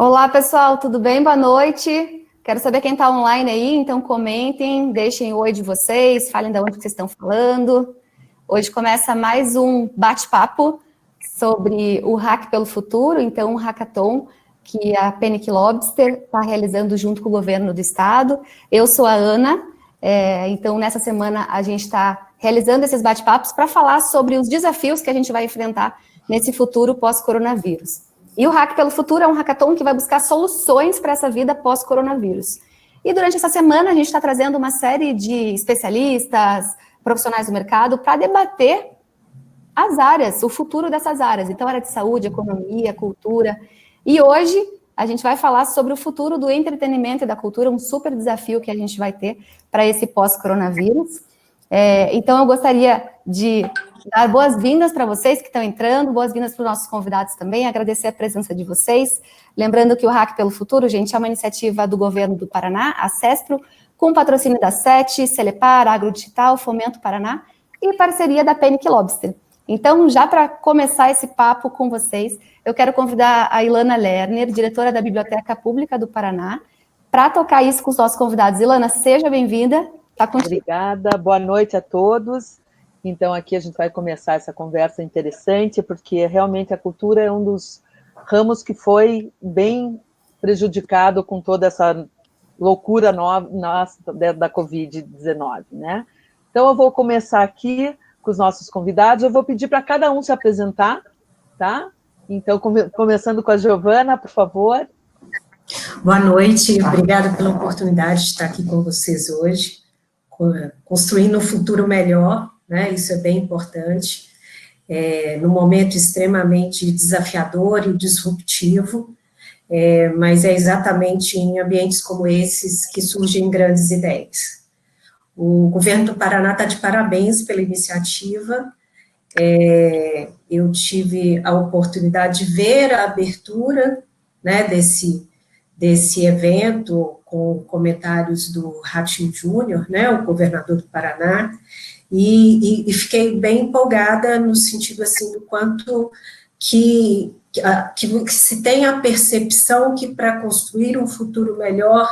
Olá, pessoal, tudo bem? Boa noite. Quero saber quem está online aí, então comentem, deixem o oi de vocês, falem de onde vocês estão falando. Hoje começa mais um bate-papo sobre o Hack pelo Futuro, então um hackathon que a Penick Lobster está realizando junto com o governo do estado. Eu sou a Ana, então nessa semana a gente está realizando esses bate-papos para falar sobre os desafios que a gente vai enfrentar nesse futuro pós-coronavírus. E o Hack pelo Futuro é um hackathon que vai buscar soluções para essa vida pós-coronavírus. E durante essa semana a gente está trazendo uma série de especialistas, profissionais do mercado para debater as áreas, o futuro dessas áreas. Então, área de saúde, economia, cultura. E hoje a gente vai falar sobre o futuro do entretenimento e da cultura, um super desafio que a gente vai ter para esse pós-coronavírus. Então, eu gostaria de dar boas-vindas para vocês que estão entrando, boas-vindas para os nossos convidados também, agradecer a presença de vocês. Lembrando que o Hack pelo Futuro, gente, é uma iniciativa do governo do Paraná, a CESPRO, com patrocínio da SET, Celepar, Agrodigital, Fomento Paraná e parceria da Penick Lobster. Então, já para começar esse papo com vocês, eu quero convidar a Ilana Lerner, diretora da Biblioteca Pública do Paraná, para tocar isso com os nossos convidados. Ilana, seja bem-vinda. Tá contigo. Obrigada, boa noite a todos. Então, aqui a gente vai começar essa conversa interessante, porque realmente a cultura é um dos ramos que foi bem prejudicado com toda essa loucura da Covid-19, né? Então, eu vou começar aqui com os nossos convidados. Eu vou pedir para cada um se apresentar, tá? Então, começando com a Giovana, por favor. Boa noite, obrigada pela oportunidade de estar aqui com vocês hoje, construindo um futuro melhor, né? Isso é bem importante, num momento extremamente desafiador e disruptivo, mas é exatamente em ambientes como esses que surgem grandes ideias. O governo do Paraná está de parabéns pela iniciativa. Eu tive a oportunidade de ver a abertura, né, desse evento, com comentários do Ratinho Júnior, né, o governador do Paraná, e fiquei bem empolgada no sentido, assim, do quanto que se tem a percepção que para construir um futuro melhor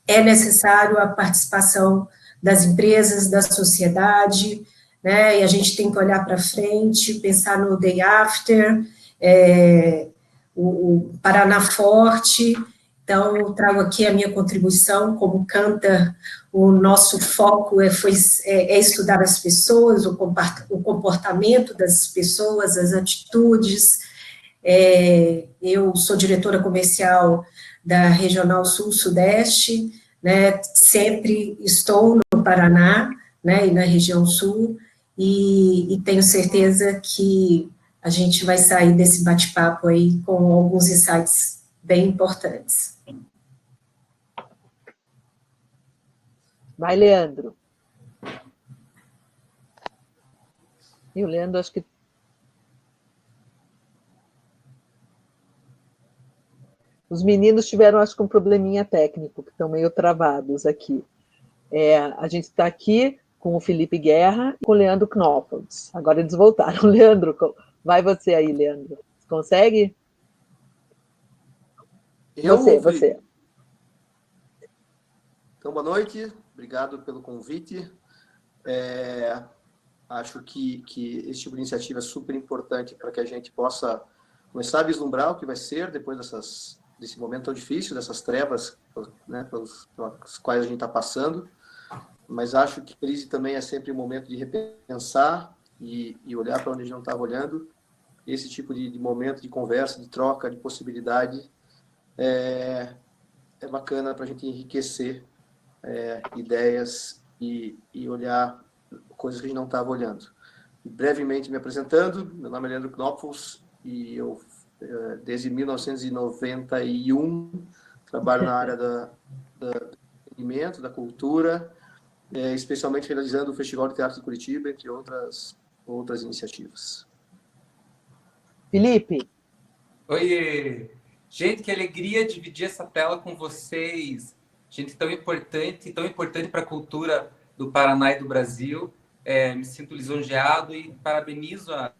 é necessário a participação das empresas, da sociedade, né, e a gente tem que olhar para frente, pensar no day after, o Paraná Forte. Então, eu trago aqui a minha contribuição, como canta, o nosso foco é estudar as pessoas, o comportamento das pessoas, as atitudes. Eu sou diretora comercial da Regional Sul-Sudeste, né, sempre estou no Paraná, né, e na região Sul, e tenho certeza que a gente vai sair desse bate-papo aí com alguns insights bem importantes. Vai, Leandro. E o Leandro, acho que... Os meninos tiveram, acho que, um probleminha técnico, que estão meio travados aqui. A gente está aqui com o Felipe Guerra e com o Leandro Knopfels. Agora eles voltaram. Leandro, vai você aí, Leandro. Consegue? Você. Então, boa noite. Obrigado pelo convite. Acho que esse tipo de iniciativa é super importante para que a gente possa começar a vislumbrar o que vai ser depois desse momento tão difícil, dessas trevas, né, pelas quais a gente está passando. Mas acho que crise também é sempre um momento de repensar e olhar para onde a gente não estava olhando. Esse tipo de momento de conversa, de troca, de possibilidade é bacana para a gente enriquecer ideias e olhar coisas que a gente não estava olhando. Brevemente me apresentando, meu nome é Leandro Knopfels e eu, desde 1991, trabalho na área do entretenimento, da cultura, especialmente realizando o Festival de Teatro de Curitiba, entre outras iniciativas. Felipe. Oi, gente, que alegria dividir essa tela com vocês. Gente tão importante para a cultura do Paraná e do Brasil. Me sinto lisonjeado e parabenizo a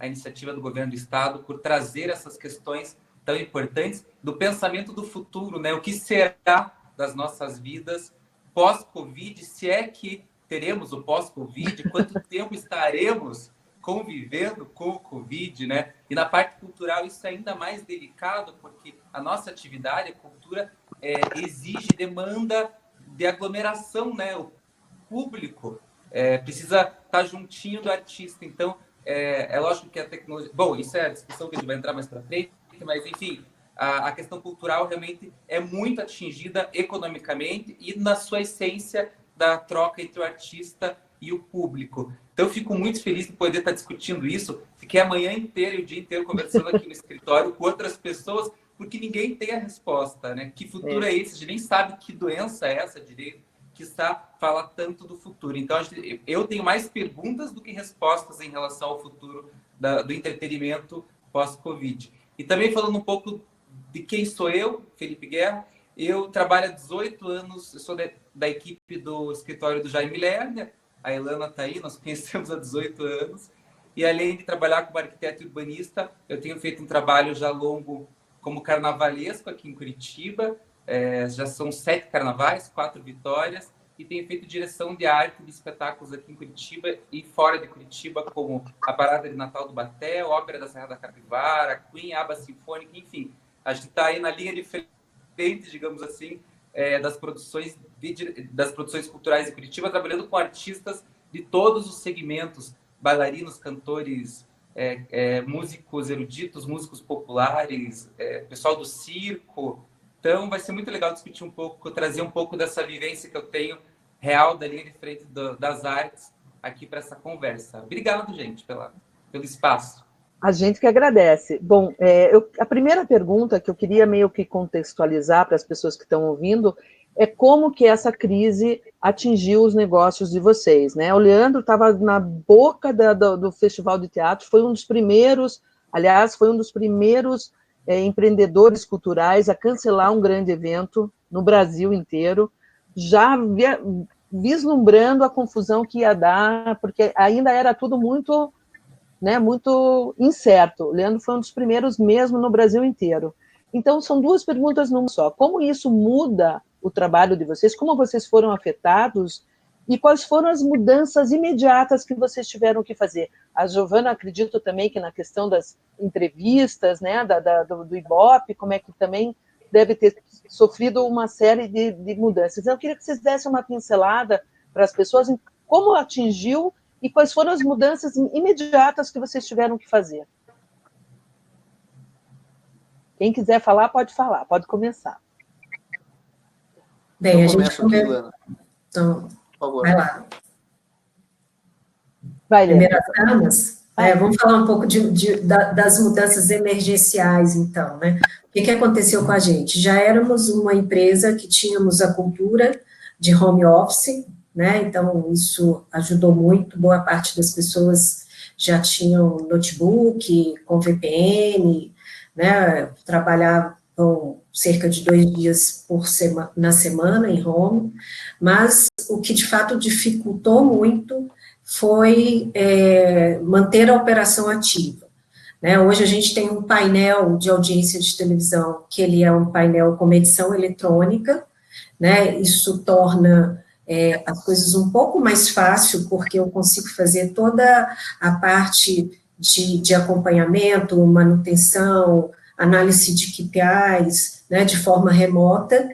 iniciativa do governo do estado por trazer essas questões tão importantes, do pensamento do futuro, né? O que será das nossas vidas pós-Covid, se é que teremos o pós-Covid, quanto tempo estaremos convivendo com o Covid, né? E na parte cultural isso é ainda mais delicado, porque a nossa atividade, a cultura, exige, demanda de aglomeração, né? O público precisa estar juntinho do artista. Então, é lógico que a tecnologia... Bom, isso é a discussão que a gente vai entrar mais para frente, mas, enfim, a questão cultural realmente é muito atingida economicamente e na sua essência da troca entre o artista e o público. Então, eu fico muito feliz de poder estar discutindo isso. Fiquei a manhã inteira e o dia inteiro conversando aqui no escritório com outras pessoas, porque ninguém tem a resposta, né? Que futuro é esse? A gente nem sabe que doença é essa direito, que está fala tanto do futuro. Então, eu tenho mais perguntas do que respostas em relação ao futuro do entretenimento pós-Covid. E também falando um pouco de quem sou eu, Felipe Guerra, eu trabalho há 18 anos, eu sou da equipe do escritório do Jaime Lerner, a Elana está aí, nós conhecemos há 18 anos, e além de trabalhar como arquiteto urbanista, eu tenho feito um trabalho já longo como carnavalesco aqui em Curitiba, já são 7 carnavais, 4 vitórias, e tenho feito direção de arte de espetáculos aqui em Curitiba e fora de Curitiba, como a Parada de Natal do Baté, Ópera da Serra da Capivara, Queen, Aba Sinfônica, enfim. A gente está aí na linha de frente, digamos assim, das produções culturais de Curitiba, trabalhando com artistas de todos os segmentos, bailarinos, cantores, músicos eruditos, músicos populares, pessoal do circo. Então, vai ser muito legal discutir um pouco, trazer um pouco dessa vivência que eu tenho real da linha de frente das artes aqui para essa conversa. Obrigado, gente, pelo espaço. A gente que agradece. Bom, a primeira pergunta que eu queria meio que contextualizar para as pessoas que estão ouvindo é como que essa crise atingiu os negócios de vocês, né? O Leandro estava na boca do Festival de Teatro, foi um dos primeiros, aliás, foi um dos primeiros empreendedores culturais a cancelar um grande evento no Brasil inteiro, já vislumbrando a confusão que ia dar, porque ainda era tudo muito, né, muito incerto. O Leandro foi um dos primeiros mesmo no Brasil inteiro. Então, são duas perguntas numa só. Como isso muda o trabalho de vocês? Como vocês foram afetados? E quais foram as mudanças imediatas que vocês tiveram que fazer? A Giovana, acredito também que na questão das entrevistas, né, do Ibope, como é que também deve ter sofrido uma série de mudanças. Eu queria que vocês dessem uma pincelada para as pessoas em como atingiu e quais foram as mudanças imediatas que vocês tiveram que fazer. Quem quiser falar, pode começar. Bem, eu a gente começo aqui, então, por favor. vai lá. Vai, Primeiras damas, vamos falar um pouco das mudanças emergenciais, então, né? O que aconteceu com a gente? Já éramos uma empresa que tínhamos a cultura de home office, né? Então, isso ajudou muito, boa parte das pessoas já tinham notebook, com VPN, né? Trabalhavam cerca de 2 dias na semana em home, mas o que de fato dificultou muito foi manter a operação ativa. Né? Hoje a gente tem um painel de audiência de televisão, que ele é um painel com medição eletrônica, né? Isso torna as coisas um pouco mais fácil, porque eu consigo fazer toda a parte de acompanhamento, manutenção, análise de KPIs, né, de forma remota.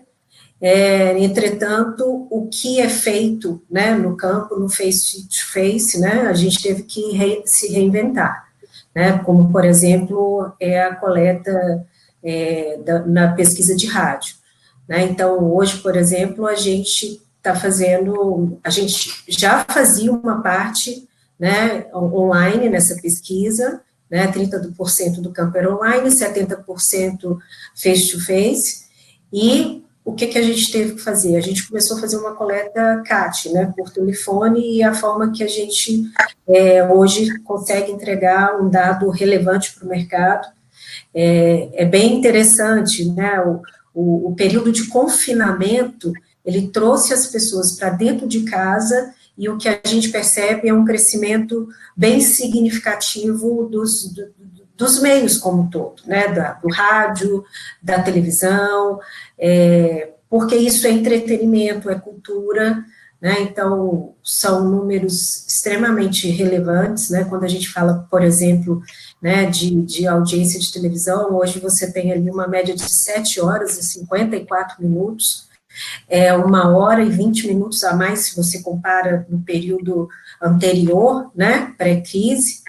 Entretanto, o que é feito, né, no campo, no face-to-face, né, a gente teve que se reinventar, né, como, por exemplo, a coleta na pesquisa de rádio. Né, então, hoje, por exemplo, a gente já fazia uma parte, né, online nessa pesquisa, né, 30% do campo era online, 70% face-to-face, e o que a gente teve que fazer? A gente começou a fazer uma coleta CAT, né, por telefone, e a forma que a gente hoje consegue entregar um dado relevante para o mercado. É bem interessante, né, o período de confinamento, ele trouxe as pessoas para dentro de casa, e o que a gente percebe é um crescimento bem significativo dos meios como um todo, né, do rádio, da televisão, porque isso é entretenimento, é cultura, né, então são números extremamente relevantes, né, quando a gente fala, por exemplo, né, de audiência de televisão, hoje você tem ali uma média de 7 horas e 54 minutos, 1 hora e 20 minutos a mais, se você compara no período anterior, né, pré-crise.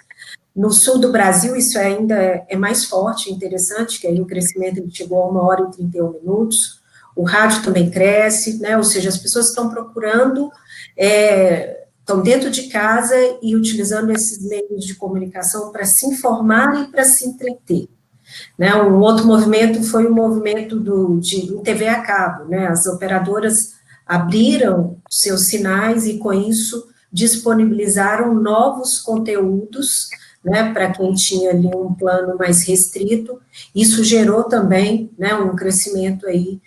No sul do Brasil, isso ainda é mais forte, interessante, que aí o crescimento chegou a 1 hora e 31 minutos, o rádio também cresce, né, ou seja, as pessoas estão procurando, estão dentro de casa e utilizando esses meios de comunicação para se informar e para se entreter. Né, um outro movimento foi o movimento de TV a cabo, né, as operadoras abriram seus sinais e, com isso, disponibilizaram novos conteúdos, né, para quem tinha ali um plano mais restrito. Isso gerou também, né, um crescimento aí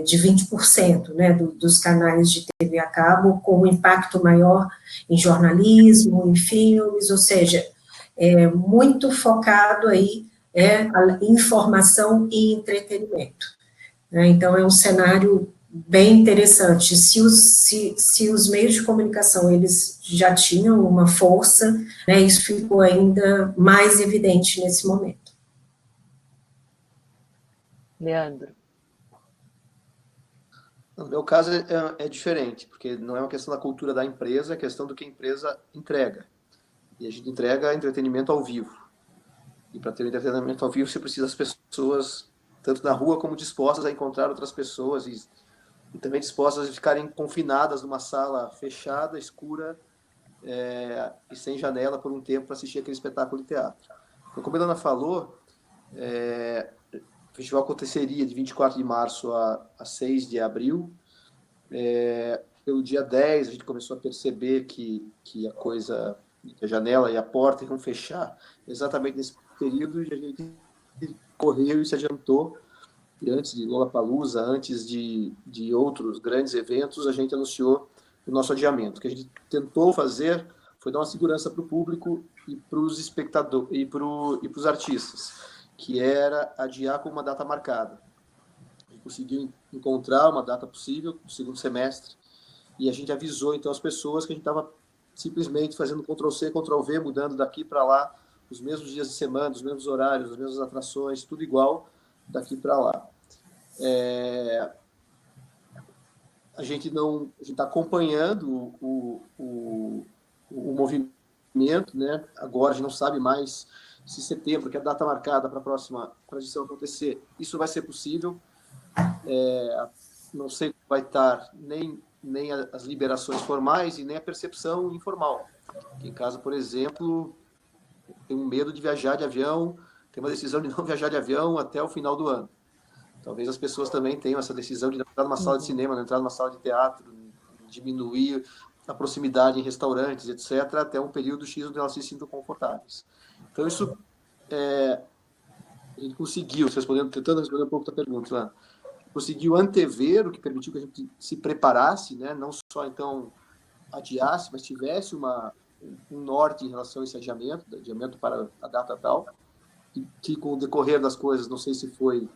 de 20%, né, dos canais de TV a cabo, com um impacto maior em jornalismo, em filmes, ou seja, muito focado aí informação e entretenimento. Né? Então, é um cenário bem interessante. Se os meios de comunicação, eles já tinham uma força, né, isso ficou ainda mais evidente nesse momento. Leandro. No meu caso é diferente, porque não é uma questão da cultura da empresa, é questão do que a empresa entrega. E a gente entrega entretenimento ao vivo. E para ter um entretenimento ao vivo, você precisa das pessoas, tanto na rua como dispostas a encontrar outras pessoas e também dispostas a ficarem confinadas numa sala fechada, escura e sem janela por um tempo para assistir aquele espetáculo de teatro. Então, como a Ilana falou, o festival aconteceria de 24 de março a 6 de abril. Pelo dia 10, a gente começou a perceber que a janela e a porta iam fechar exatamente nesse período, e a gente correu e se adiantou. E antes de Lollapalooza, antes de outros grandes eventos, a gente anunciou o nosso adiamento. O que a gente tentou fazer foi dar uma segurança para o público e para os espectadores e para os artistas, que era adiar com uma data marcada. A gente conseguiu encontrar uma data possível no segundo semestre, e a gente avisou então as pessoas que a gente estava simplesmente fazendo Ctrl+C, Ctrl+V, mudando daqui para lá, os mesmos dias de semana, os mesmos horários, as mesmas atrações, tudo igual, daqui para lá. A gente está acompanhando o movimento, né? Agora a gente não sabe mais se setembro, que é a data marcada para a próxima edição acontecer, isso vai ser possível. Não sei como vai estar nem as liberações formais e nem a percepção informal. Em caso, por exemplo, tem um medo de viajar de avião, tem uma decisão de não viajar de avião até o final do ano. Talvez as pessoas também tenham essa decisão de não entrar numa sala de cinema, não entrar numa sala de teatro, diminuir a proximidade em restaurantes, etc., até um período X onde elas se sintam confortáveis. Então, isso a gente conseguiu, tentando responder um pouco da pergunta, Ilana, conseguiu antever, o que permitiu que a gente se preparasse, né? Não só, então, adiasse, mas tivesse um norte em relação a esse adiamento para a data tal, e que com o decorrer das coisas, não sei se foi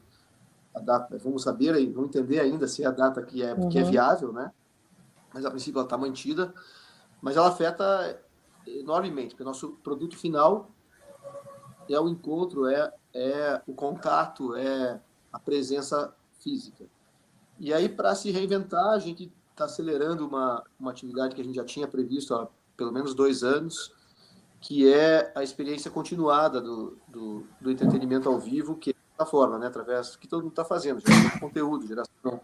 a data, vamos saber, vamos entender ainda se é a data que é viável, né? Mas a princípio ela está mantida, mas ela afeta enormemente, porque o nosso produto final é o encontro, é o contato, é a presença física. E aí, para se reinventar, a gente está acelerando uma atividade que a gente já tinha previsto há pelo menos 2 anos, que é a experiência continuada do entretenimento ao vivo, que é a forma, né, através do que todo mundo está fazendo, geração de conteúdo, geração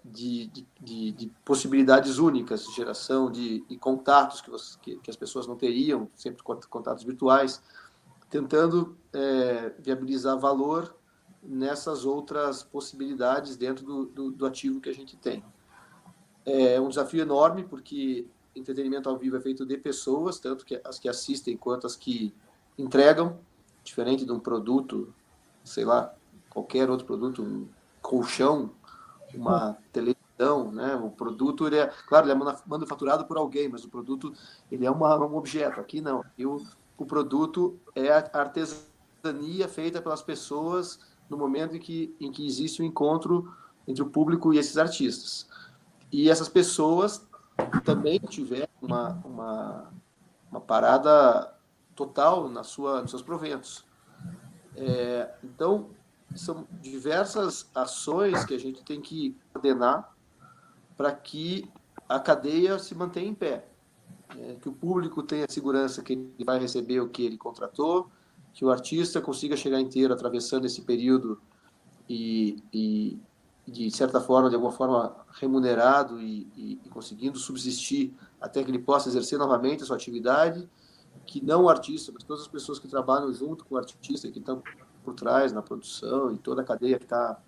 de possibilidades únicas, geração de contatos que as pessoas não teriam, sempre contatos virtuais, tentando viabilizar valor nessas outras possibilidades dentro do ativo que a gente tem. É um desafio enorme, porque entretenimento ao vivo é feito de pessoas, tanto que as que assistem quanto as que entregam, diferente de um produto, sei lá, qualquer outro produto, um colchão, uma televisão, Então, né, o produto, ele é, claro, ele é manufaturado por alguém, mas o produto, ele é um objeto. Aqui não. Aqui o produto é a artesania feita pelas pessoas no momento em que existe um encontro entre o público e esses artistas. E essas pessoas também tiveram uma parada total nos seus proventos. Então, são diversas ações que a gente tem que ordenar para que a cadeia se mantenha em pé. Que o público tenha segurança que ele vai receber o que ele contratou, que o artista consiga chegar inteiro atravessando esse período e de certa forma, de alguma forma, remunerado e conseguindo subsistir até que ele possa exercer novamente a sua atividade, que não o artista, mas todas as pessoas que trabalham junto com o artista, que estão por trás, na produção, e toda a cadeia que está,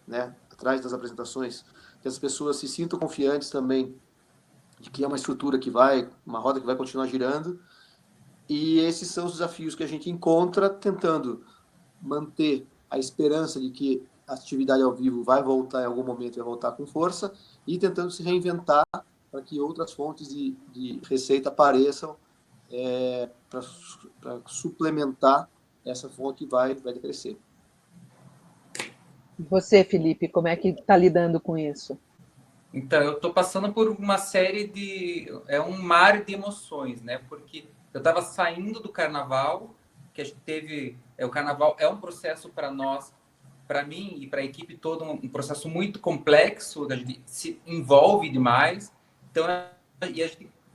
né, atrás das apresentações, que as pessoas se sintam confiantes também de que é uma estrutura uma roda que vai continuar girando, e esses são os desafios que a gente encontra tentando manter a esperança de que a atividade ao vivo vai voltar em algum momento, vai voltar com força, e tentando se reinventar para que outras fontes de receita apareçam para suplementar essa fonte que vai crescer. E você, Felipe, como é que está lidando com isso? Então, eu estou passando por uma série um mar de emoções, né? Porque eu estava saindo do carnaval, que a gente teve... o carnaval é um processo para nós, para mim e para a equipe toda, um processo muito complexo, a gente se envolve demais. Então,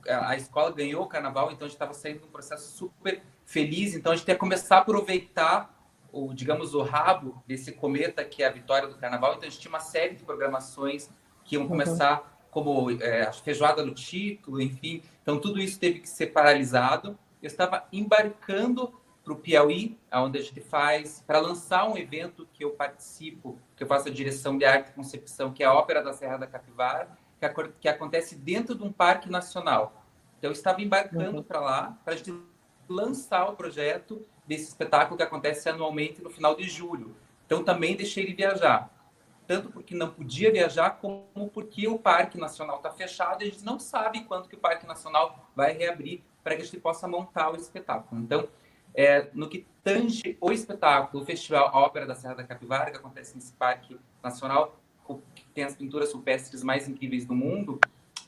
a escola ganhou o carnaval, então a gente estava saindo de um processo super feliz. Então, a gente ia começar a aproveitar o rabo desse cometa que é a vitória do carnaval. Então, a gente tinha uma série de programações que iam começar, como a feijoada no título, enfim. Então, tudo isso teve que ser paralisado. Eu estava embarcando para o Piauí, onde a gente faz, para lançar um evento que eu participo, que eu faço a direção de arte e concepção, que é a Ópera da Serra da Capivara, que acontece dentro de um parque nacional. Então, eu estava embarcando para lá, para a gente lançar o projeto desse espetáculo que acontece anualmente no final de julho. Então, também deixei de viajar. Tanto porque não podia viajar, como porque o Parque Nacional está fechado e a gente não sabe quando que o Parque Nacional vai reabrir para que a gente possa montar o espetáculo. Então, no que tange o espetáculo, o festival a Ópera da Serra da Capivara, que acontece nesse Parque Nacional, que tem as pinturas rupestres mais incríveis do mundo,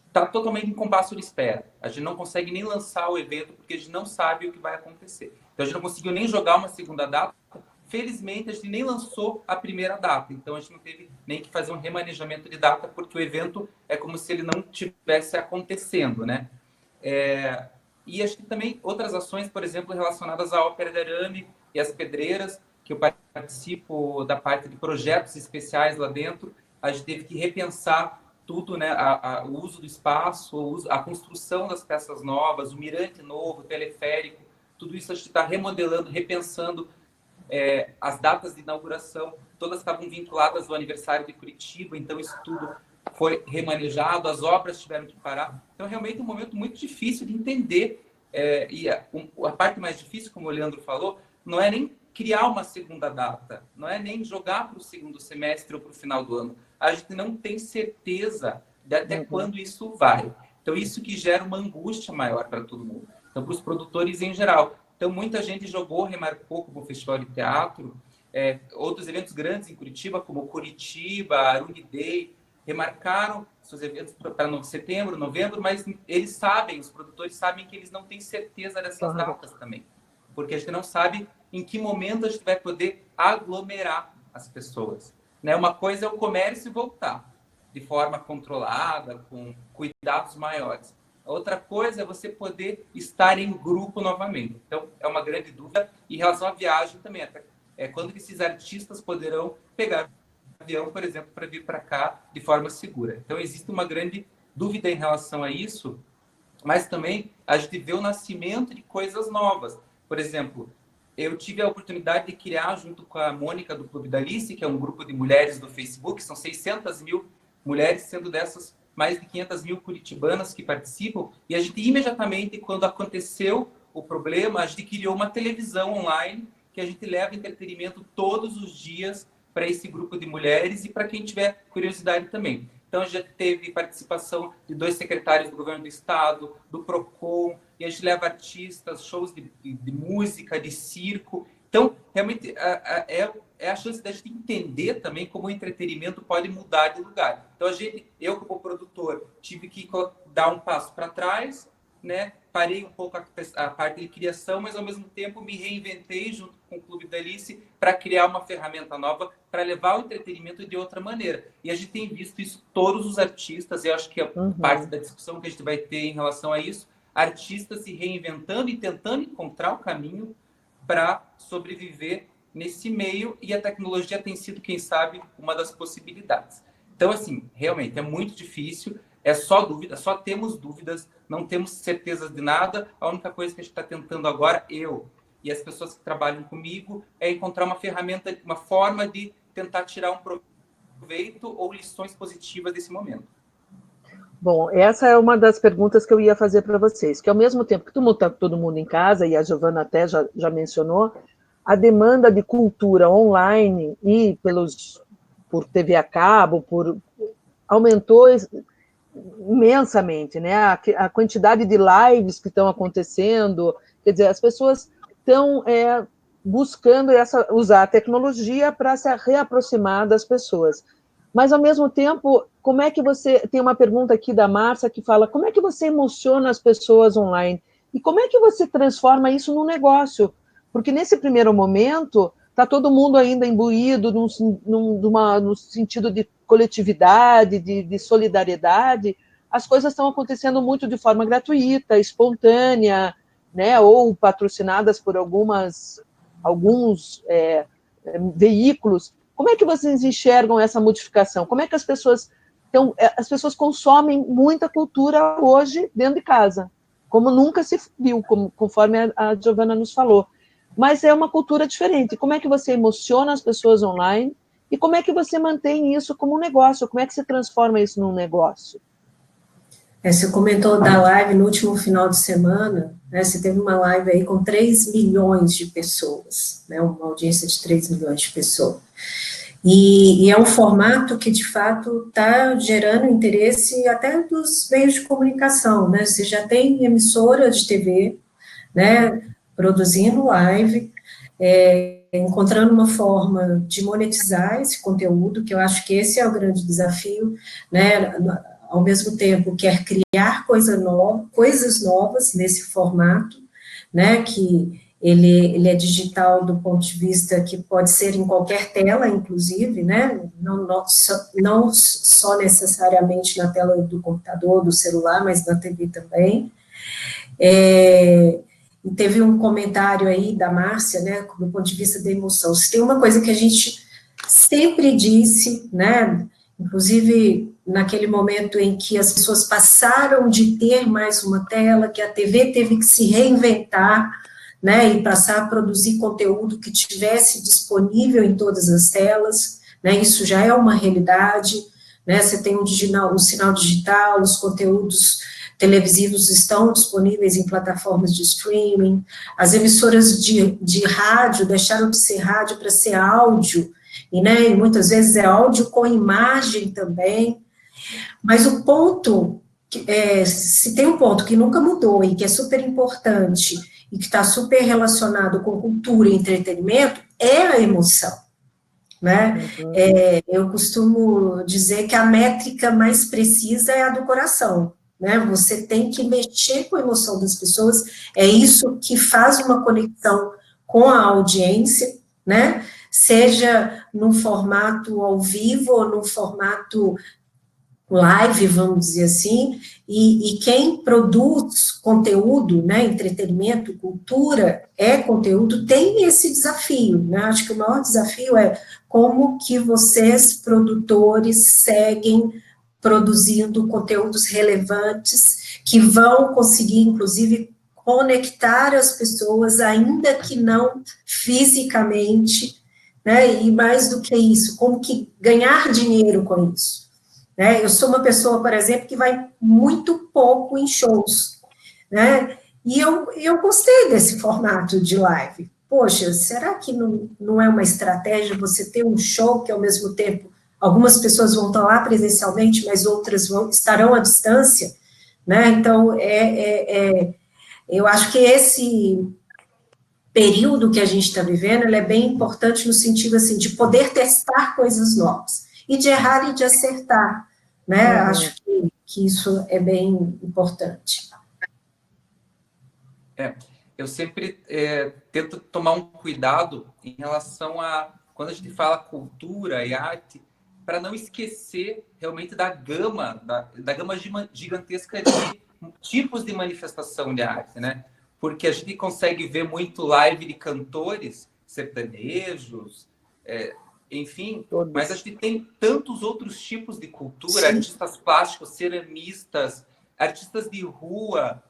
está totalmente em compasso de espera. A gente não consegue nem lançar o evento porque a gente não sabe o que vai acontecer. Então, a gente não conseguiu nem jogar uma segunda data. Felizmente, a gente nem lançou a primeira data, então a gente não teve nem que fazer um remanejamento de data, porque o evento é como se ele não tivesse acontecendo, né? E acho que também outras ações, por exemplo, relacionadas à ópera de arame e às pedreiras, que eu participo da parte de projetos especiais lá dentro, a gente teve que repensar tudo, né? O uso do espaço, a construção das peças novas, o mirante novo, o teleférico, tudo isso a gente está remodelando, repensando. As datas de inauguração, todas estavam vinculadas ao aniversário de Curitiba, então isso tudo foi remanejado, as obras tiveram que parar. Então, realmente, é um momento muito difícil de entender. E a parte mais difícil, como o Leandro falou, não é nem criar uma segunda data, não é nem jogar para o segundo semestre ou para o final do ano. A gente não tem certeza de até quando isso vai. Então, isso que gera uma angústia maior para todo mundo. Então, para os produtores em geral. Então, muita gente remarcou como o Festival de Teatro, outros eventos grandes em Curitiba, como Curitiba, Aruni Day, remarcaram seus eventos para setembro, novembro, mas eles sabem, os produtores sabem que eles não têm certeza dessas datas também, porque a gente não sabe em que momento a gente vai poder aglomerar as pessoas. Né? Uma coisa é o comércio voltar de forma controlada, com cuidados maiores. Outra coisa é você poder estar em grupo novamente. Então, é uma grande dúvida. Em relação à viagem também, quando esses artistas poderão pegar avião, por exemplo, para vir para cá de forma segura. Então, existe uma grande dúvida em relação a isso, mas também a gente vê o nascimento de coisas novas. Por exemplo, eu tive a oportunidade de criar, junto com a Mônica do Clube da Alice, que é um grupo de mulheres do Facebook, são 600 mil mulheres, sendo dessas mais de 500 mil curitibanas que participam, e a gente imediatamente, quando aconteceu o problema, a gente criou uma televisão online que a gente leva entretenimento todos os dias para esse grupo de mulheres e para quem tiver curiosidade também. Então, já teve participação de 2 secretários do governo do estado, do PROCON, e a gente leva artistas, shows de música, de circo. Então, realmente, é a chance da gente entender também como o entretenimento pode mudar de lugar. Então, eu como produtor, tive que dar um passo para trás, né? Parei um pouco a parte de criação, mas ao mesmo tempo me reinventei junto com o Clube da Alice para criar uma ferramenta nova para levar o entretenimento de outra maneira. E a gente tem visto isso, todos os artistas, e eu acho que é parte da discussão que a gente vai ter em relação a isso, artistas se reinventando e tentando encontrar o caminho para sobreviver nesse meio, e a tecnologia tem sido, quem sabe, uma das possibilidades. Então, assim, realmente é muito difícil, é só dúvida, só temos dúvidas, não temos certeza de nada. A única coisa que a gente está tentando agora, eu e as pessoas que trabalham comigo, é encontrar uma ferramenta, uma forma de tentar tirar um proveito ou lições positivas desse momento. Bom, essa é uma das perguntas que eu ia fazer para vocês, que ao mesmo tempo que está todo mundo em casa, e a Giovana até já mencionou, a demanda de cultura online e por TV a cabo, aumentou imensamente, né? A quantidade de lives que estão acontecendo, quer dizer, as pessoas estão buscando usar a tecnologia para se reaproximar das pessoas. Mas, ao mesmo tempo, como é que você... Tem uma pergunta aqui da Márcia que fala, como é que você emociona as pessoas online? E como é que você transforma isso num negócio? Porque, nesse primeiro momento, está todo mundo ainda imbuído no sentido de coletividade, de solidariedade. As coisas estão acontecendo muito de forma gratuita, espontânea, né, ou patrocinadas por alguns veículos. Como é que vocês enxergam essa modificação? Como é que as pessoas consomem muita cultura hoje dentro de casa, como nunca se viu, conforme a Giovana nos falou. Mas é uma cultura diferente. Como é que você emociona as pessoas online e como é que você mantém isso como um negócio? Como é que você transforma isso num negócio? Você comentou da live no último final de semana, né? Você teve uma live aí com 3 milhões de pessoas, né? Uma audiência de 3 milhões de pessoas. E é um formato que, de fato, está gerando interesse até dos meios de comunicação, né? Você já tem emissora de TV, né, produzindo live, encontrando uma forma de monetizar esse conteúdo, que eu acho que esse é o grande desafio, né? Ao mesmo tempo, quer criar coisas novas nesse formato, né, que ele é digital do ponto de vista que pode ser em qualquer tela, inclusive, né, não só necessariamente na tela do computador, do celular, mas na TV também. E teve um comentário aí da Márcia, né, do ponto de vista da emoção. Se tem uma coisa que a gente sempre disse, né, inclusive naquele momento em que as pessoas passaram de ter mais uma tela, que a TV teve que se reinventar, né, e passar a produzir conteúdo que tivesse disponível em todas as telas, né, isso já é uma realidade, né, você tem um sinal digital, os conteúdos televisivos estão disponíveis em plataformas de streaming, as emissoras de rádio deixaram de ser rádio para ser áudio, e muitas vezes é áudio com imagem também, mas o ponto, se tem um ponto que nunca mudou e que é super importante e que está super relacionado com cultura e entretenimento, é a emoção, né? Uhum. Eu costumo dizer que a métrica mais precisa é a do coração, né? Você tem que mexer com a emoção das pessoas, é isso que faz uma conexão com a audiência, né? Seja num formato ao vivo ou num formato live, vamos dizer assim, e quem produz conteúdo, né, entretenimento, cultura, conteúdo, tem esse desafio, né, acho que o maior desafio é como que vocês, produtores, seguem produzindo conteúdos relevantes, que vão conseguir, inclusive, conectar as pessoas, ainda que não fisicamente, né, e mais do que isso, como que ganhar dinheiro com isso. Eu sou uma pessoa, por exemplo, que vai muito pouco em shows, né? E eu gostei desse formato de live. Poxa, será que não é uma estratégia você ter um show que, ao mesmo tempo, algumas pessoas vão estar lá presencialmente, mas outras estarão à distância, né? Então, eu acho que esse período que a gente está vivendo, ele é bem importante no sentido, assim, de poder testar coisas novas, e de errar e de acertar, né? Acho que isso é bem importante. Eu sempre tento tomar um cuidado em relação a, quando a gente fala cultura e arte, para não esquecer realmente da gama gigantesca de tipos de manifestação de arte, né? Porque a gente consegue ver muito live de cantores sertanejos, enfim, mas a gente tem tantos outros tipos de cultura, sim, artistas plásticos, ceramistas, artistas de rua,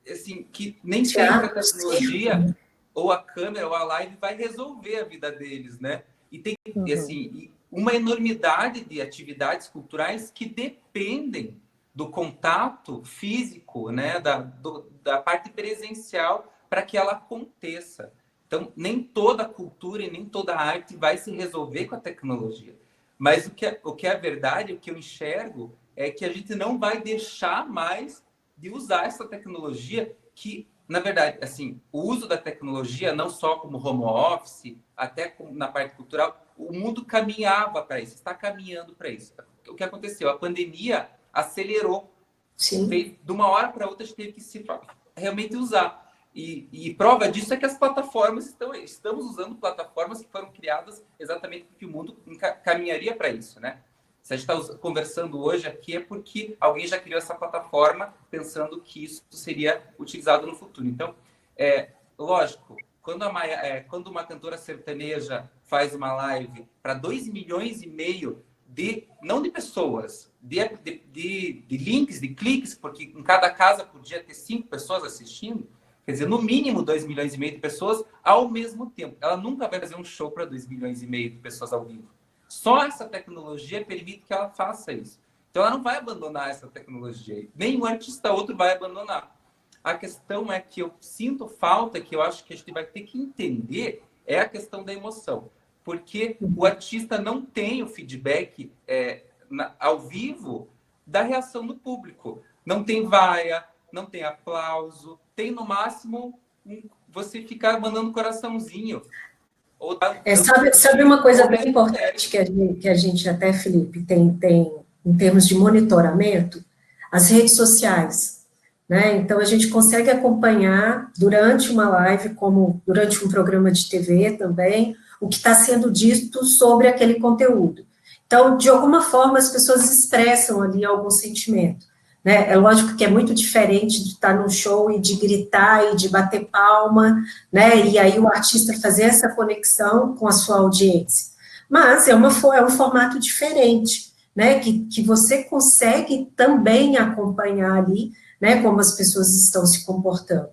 assim, que nem sempre a tecnologia, ou a câmera, ou a live vai resolver a vida deles, né? E tem, assim, uma enormidade de atividades culturais que dependem do contato físico, né? Da parte presencial para que ela aconteça. Então, nem toda cultura e nem toda arte vai se resolver com a tecnologia. Mas o que é verdade, o que eu enxergo, é que a gente não vai deixar mais de usar essa tecnologia que, na verdade, assim, o uso da tecnologia, não só como home office, até como na parte cultural, o mundo caminhava para isso, está caminhando para isso. O que aconteceu? A pandemia acelerou. Sim. De uma hora para outra, a gente teve que se realmente usar. E prova disso é que as plataformas estamos usando plataformas que foram criadas exatamente porque o mundo caminharia para isso, né? Se a gente está conversando hoje aqui é porque alguém já criou essa plataforma pensando que isso seria utilizado no futuro. Então, lógico, quando uma cantora sertaneja faz uma live para 2,5 milhões não de pessoas, de links, de cliques, porque em cada casa podia ter 5 pessoas assistindo, quer dizer, no mínimo 2,5 milhões de pessoas ao mesmo tempo. Ela nunca vai fazer um show para 2,5 milhões de pessoas ao vivo. Só essa tecnologia permite que ela faça isso. Então, ela não vai abandonar essa tecnologia. Nenhum artista outro vai abandonar. A questão é que eu sinto falta, que eu acho que a gente vai ter que entender, é a questão da emoção. Porque o artista não tem o feedback ao vivo da reação do público. Não tem vaia, não tem aplauso, tem no máximo você ficar mandando coraçãozinho. Sabe uma coisa bem importante que a gente até, Felipe, tem em termos de monitoramento? As redes sociais, né? Então, a gente consegue acompanhar durante uma live, como durante um programa de TV também, o que está sendo dito sobre aquele conteúdo. Então, de alguma forma, as pessoas expressam ali algum sentimento, né? É lógico que é muito diferente de estar num show e de gritar e de bater palma, né? E aí o artista fazer essa conexão com a sua audiência. Mas é um formato diferente, né? Que você consegue também acompanhar ali, né? Como as pessoas estão se comportando.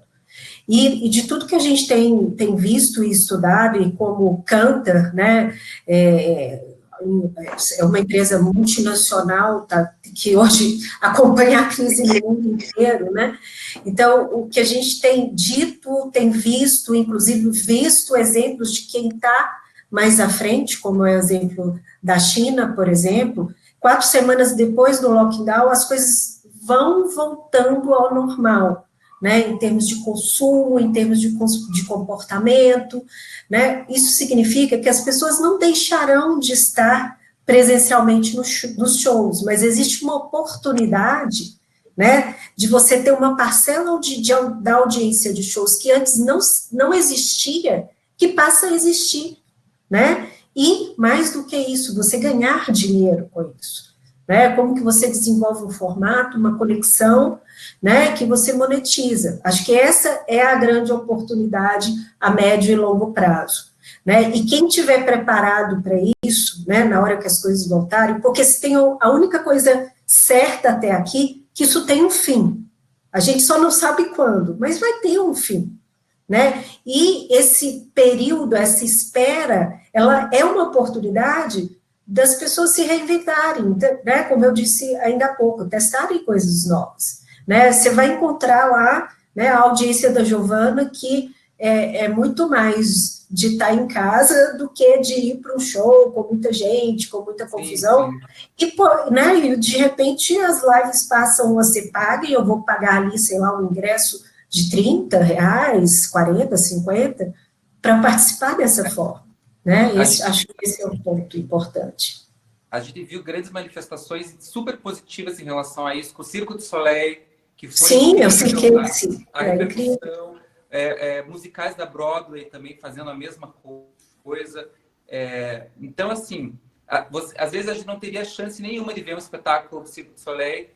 E de tudo que a gente tem visto e estudado, e como Cantor, né? É uma empresa multinacional, tá, que hoje acompanha a crise no mundo inteiro, né? Então, o que a gente tem dito, tem visto, inclusive visto exemplos de quem está mais à frente, como é o exemplo da China, por exemplo, 4 semanas depois do lockdown, as coisas vão voltando ao normal, né, em termos de consumo, em termos de comportamento, né, isso significa que as pessoas não deixarão de estar presencialmente nos shows, mas existe uma oportunidade, né, de você ter uma parcela da audiência de shows que antes não existia, que passa a existir, né, e mais do que isso, você ganhar dinheiro com isso, né, como que você desenvolve um formato, uma conexão, né, que você monetiza. Acho que essa é a grande oportunidade a médio e longo prazo, né, e quem estiver preparado para isso, né, na hora que as coisas voltarem, porque se tem a única coisa certa até aqui, que isso tem um fim, a gente só não sabe quando, mas vai ter um fim, né, e esse período, essa espera, ela é uma oportunidade das pessoas se reinventarem, né, como eu disse ainda há pouco, testarem coisas novas, né, você vai encontrar lá, né, a audiência da Giovana que é muito mais de estar em casa do que de ir para um show com muita gente, com muita confusão. Sim. E, né, e, de repente, as lives passam a ser pagas e eu vou pagar ali, sei lá, um ingresso de R$30, 40, 50, para participar dessa forma. Né? Acho que esse é um ponto importante. A gente viu grandes manifestações super positivas em relação a isso, com o Circo du Soleil, que foi... Sim, eu sei que sim. A repercussão, musicais da Broadway também fazendo a mesma coisa. Então, assim, às vezes a gente não teria chance nenhuma de ver um espetáculo do Circo du Soleil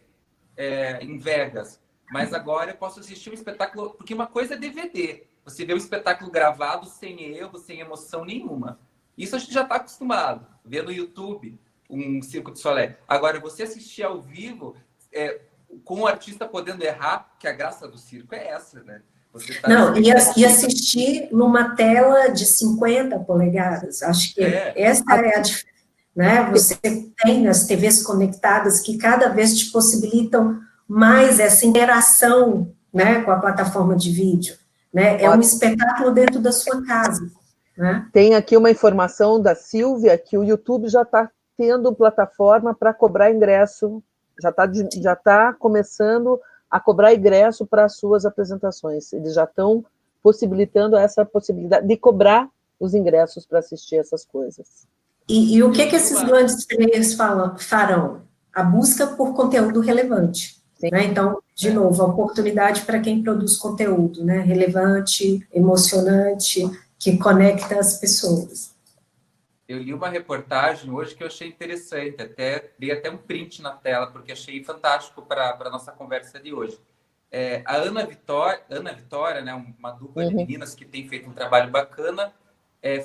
em Vegas, mas agora eu posso assistir um espetáculo, porque uma coisa é DVD, você vê um espetáculo gravado sem erro, sem emoção nenhuma. Isso a gente já está acostumado, ver no YouTube um Circo du Soleil. Agora, você assistir ao vivo, com o artista podendo errar, que a graça do circo é essa, né? Você tá e assistir numa tela de 50 polegadas, acho que essa é a diferença. Né? Você tem as TVs conectadas que cada vez te possibilitam mais essa interação, né, com a plataforma de vídeo. Né? É um espetáculo dentro da sua casa. Né? Tem aqui uma informação da Silvia que o YouTube já está tendo plataforma para cobrar ingresso, já tá começando a cobrar ingresso para as suas apresentações. Eles já estão possibilitando essa possibilidade de cobrar os ingressos para assistir essas coisas. E o que esses grandes players farão? A busca por conteúdo relevante. Né? Então, de novo, a oportunidade para quem produz conteúdo, né? Relevante, emocionante, que conecta as pessoas. Eu li uma reportagem hoje que eu achei interessante, dei até um print na tela, porque achei fantástico para a nossa conversa de hoje. A Ana Vitória, né, uma dupla de meninas que tem feito um trabalho bacana,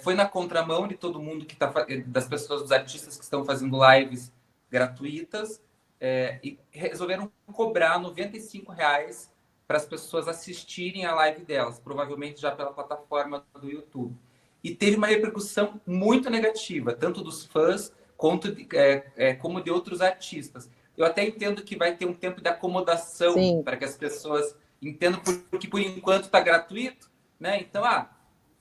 foi na contramão de todo mundo, das pessoas, dos artistas que estão fazendo lives gratuitas, e resolveram cobrar R$95 para as pessoas assistirem a live delas, provavelmente já pela plataforma do YouTube. E teve uma repercussão muito negativa, tanto dos fãs quanto como de outros artistas. Eu até entendo que vai ter um tempo de acomodação para que as pessoas entendam, porque por enquanto está gratuito, né? Então,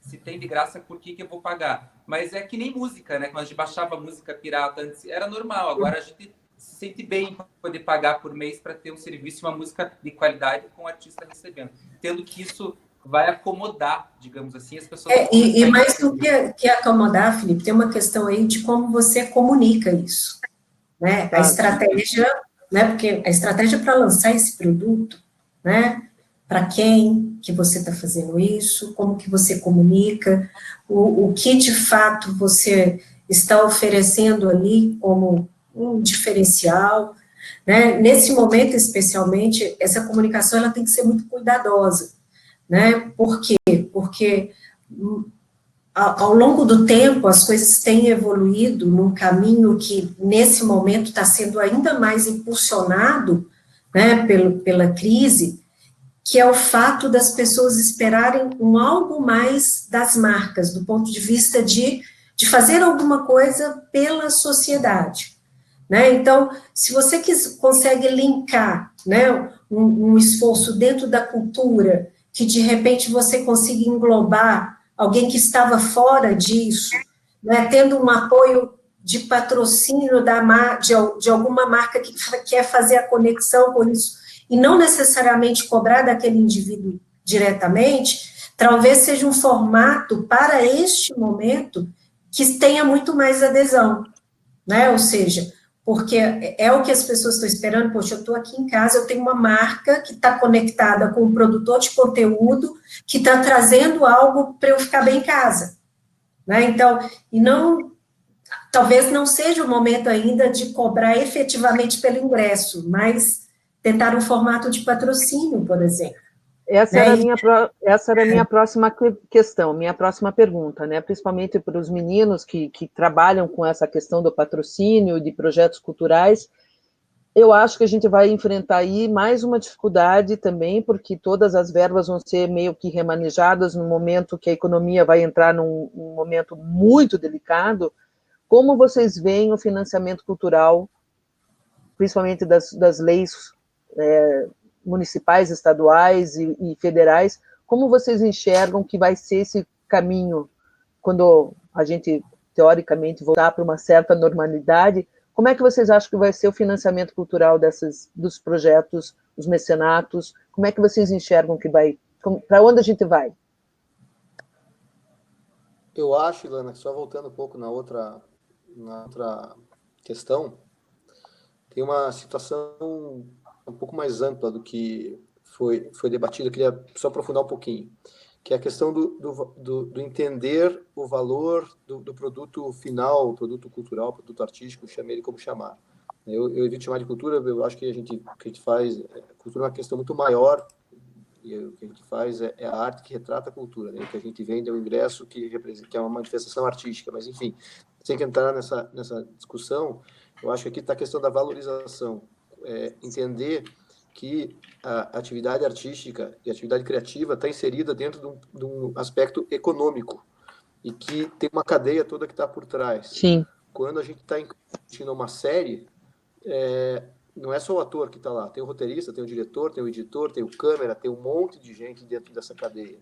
se tem de graça, por que eu vou pagar? Mas é que nem música, né? Quando a gente baixava música pirata antes, era normal. Agora a gente se sente bem para poder pagar por mês para ter um serviço, uma música de qualidade com o artista recebendo. Tendo que isso vai acomodar, digamos assim, as pessoas... E mais do que acomodar, Felipe, tem uma questão aí de como você comunica isso. Né? A estratégia, né? Porque a estratégia para lançar esse produto, né? Para quem que você está fazendo isso, como que você comunica, o que de fato você está oferecendo ali como um diferencial, né? Nesse momento, especialmente, essa comunicação ela tem que ser muito cuidadosa, né? Por quê? Porque ao longo do tempo as coisas têm evoluído num caminho que nesse momento está sendo ainda mais impulsionado, né, pela crise, que é o fato das pessoas esperarem algo mais das marcas, do ponto de vista de fazer alguma coisa pela sociedade. Né? Então, se você consegue linkar, né, um esforço dentro da cultura, que de repente você consiga englobar alguém que estava fora disso, né, tendo um apoio de patrocínio de alguma marca que quer fazer a conexão com isso, e não necessariamente cobrar daquele indivíduo diretamente, talvez seja um formato para este momento que tenha muito mais adesão, né? Ou seja, porque é o que as pessoas estão esperando. Poxa, eu estou aqui em casa, eu tenho uma marca que está conectada com um produtor de conteúdo que está trazendo algo para eu ficar bem em casa, né? Então, talvez não seja o momento ainda de cobrar efetivamente pelo ingresso, mas tentar um formato de patrocínio, por exemplo. Essa era a minha próxima questão, minha próxima pergunta, né? Principalmente para os meninos que trabalham com essa questão do patrocínio, de projetos culturais. Eu acho que a gente vai enfrentar aí mais uma dificuldade também, porque todas as verbas vão ser meio que remanejadas no momento que a economia vai entrar num momento muito delicado. Como vocês veem o financiamento cultural, principalmente das leis municipais, estaduais e federais, Como vocês enxergam que vai ser esse caminho quando a gente, teoricamente, voltar para uma certa normalidade? Como é que vocês acham que vai ser o financiamento cultural dos projetos, dos mecenatos? Como é que vocês enxergam que vai? Para onde a gente vai? Eu acho, Ilana, que só voltando um pouco na outra questão, tem uma situação um pouco mais ampla do que foi debatida. Eu queria só aprofundar um pouquinho, que é a questão do entender o valor do produto final, o produto cultural, o produto artístico, chame ele como chamar. Eu evito chamar de cultura, eu acho que a gente faz... Cultura é uma questão muito maior, e o que a gente faz é a arte que retrata a cultura, né? O que a gente vende é o ingresso que é uma manifestação artística, mas, enfim, sem entrar nessa discussão, eu acho que aqui está a questão da valorização, entender que a atividade artística e a atividade criativa está inserida dentro de um aspecto econômico e que tem uma cadeia toda que está por trás. Sim. Quando a gente está assistindo uma série, não é só o ator que está lá, tem o roteirista, tem o diretor, tem o editor, tem o câmera, tem um monte de gente dentro dessa cadeia.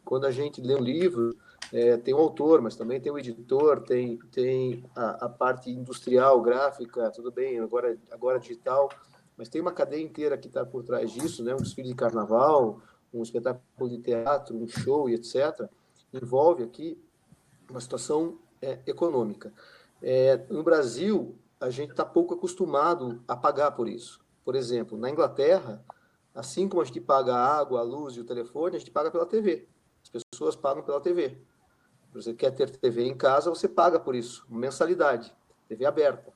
Quando a gente lê um livro, tem o autor, mas também tem o editor, tem a parte industrial, gráfica, tudo bem, agora digital, mas tem uma cadeia inteira que está por trás disso, né? Um desfile de carnaval, um espetáculo de teatro, um show e etc., envolve aqui uma situação econômica. No Brasil, a gente está pouco acostumado a pagar por isso. Por exemplo, na Inglaterra, assim como a gente paga a água, a luz e o telefone, a gente paga pela TV. As pessoas pagam pela TV. Você quer ter TV em casa, você paga por isso, uma mensalidade, TV aberta.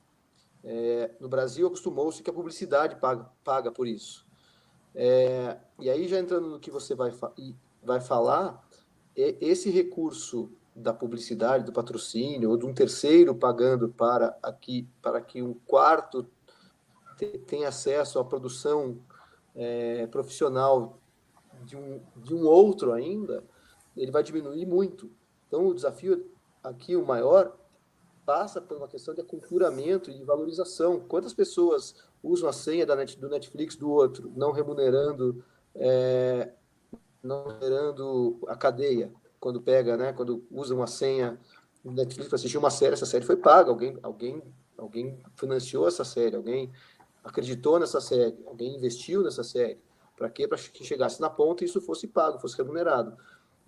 No Brasil, acostumou-se que a publicidade paga por isso. E aí, já entrando no que você vai falar, esse recurso da publicidade, do patrocínio, ou de um terceiro pagando para que um quarto tenha acesso à produção profissional de um outro ainda, ele vai diminuir muito. Então, o desafio aqui, o maior, passa por uma questão de aculturamento e de valorização. Quantas pessoas usam a senha do Netflix do outro, não remunerando a cadeia, quando pega, né? Quando usa uma senha do Netflix para assistir uma série, essa série foi paga, alguém financiou essa série, alguém acreditou nessa série, alguém investiu nessa série. Para quê? Para que chegasse na ponta e isso fosse pago, fosse remunerado.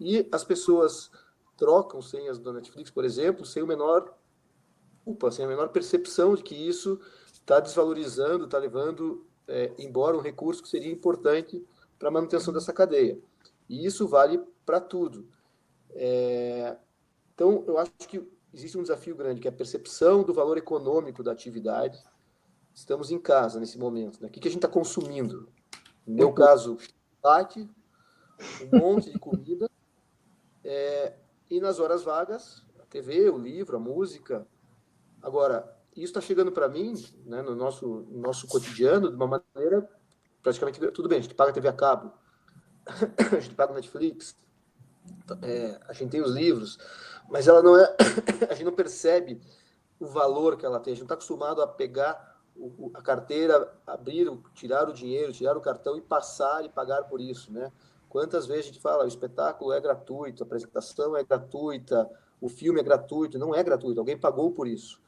E as pessoas trocam senhas do Netflix, por exemplo, sem a menor percepção de que isso está desvalorizando, está levando embora um recurso que seria importante para a manutenção dessa cadeia. E isso vale para tudo. Então, eu acho que existe um desafio grande, que é a percepção do valor econômico da atividade. Estamos em casa nesse momento, né? O que a gente está consumindo? No meu caso, chocolate, um monte de comida, e nas horas vagas, a TV, o livro, a música. Agora, isso está chegando para mim, né, no nosso cotidiano, de uma maneira praticamente... Tudo bem, a gente paga a TV a cabo, a gente paga o Netflix, a gente tem os livros, mas ela não é... a gente não percebe o valor que ela tem. A gente não está acostumado a pegar a carteira, abrir, tirar o dinheiro, tirar o cartão e passar e pagar por isso, né? Quantas vezes a gente fala, o espetáculo é gratuito, a apresentação é gratuita, o filme é gratuito? Não é gratuito, alguém pagou por isso.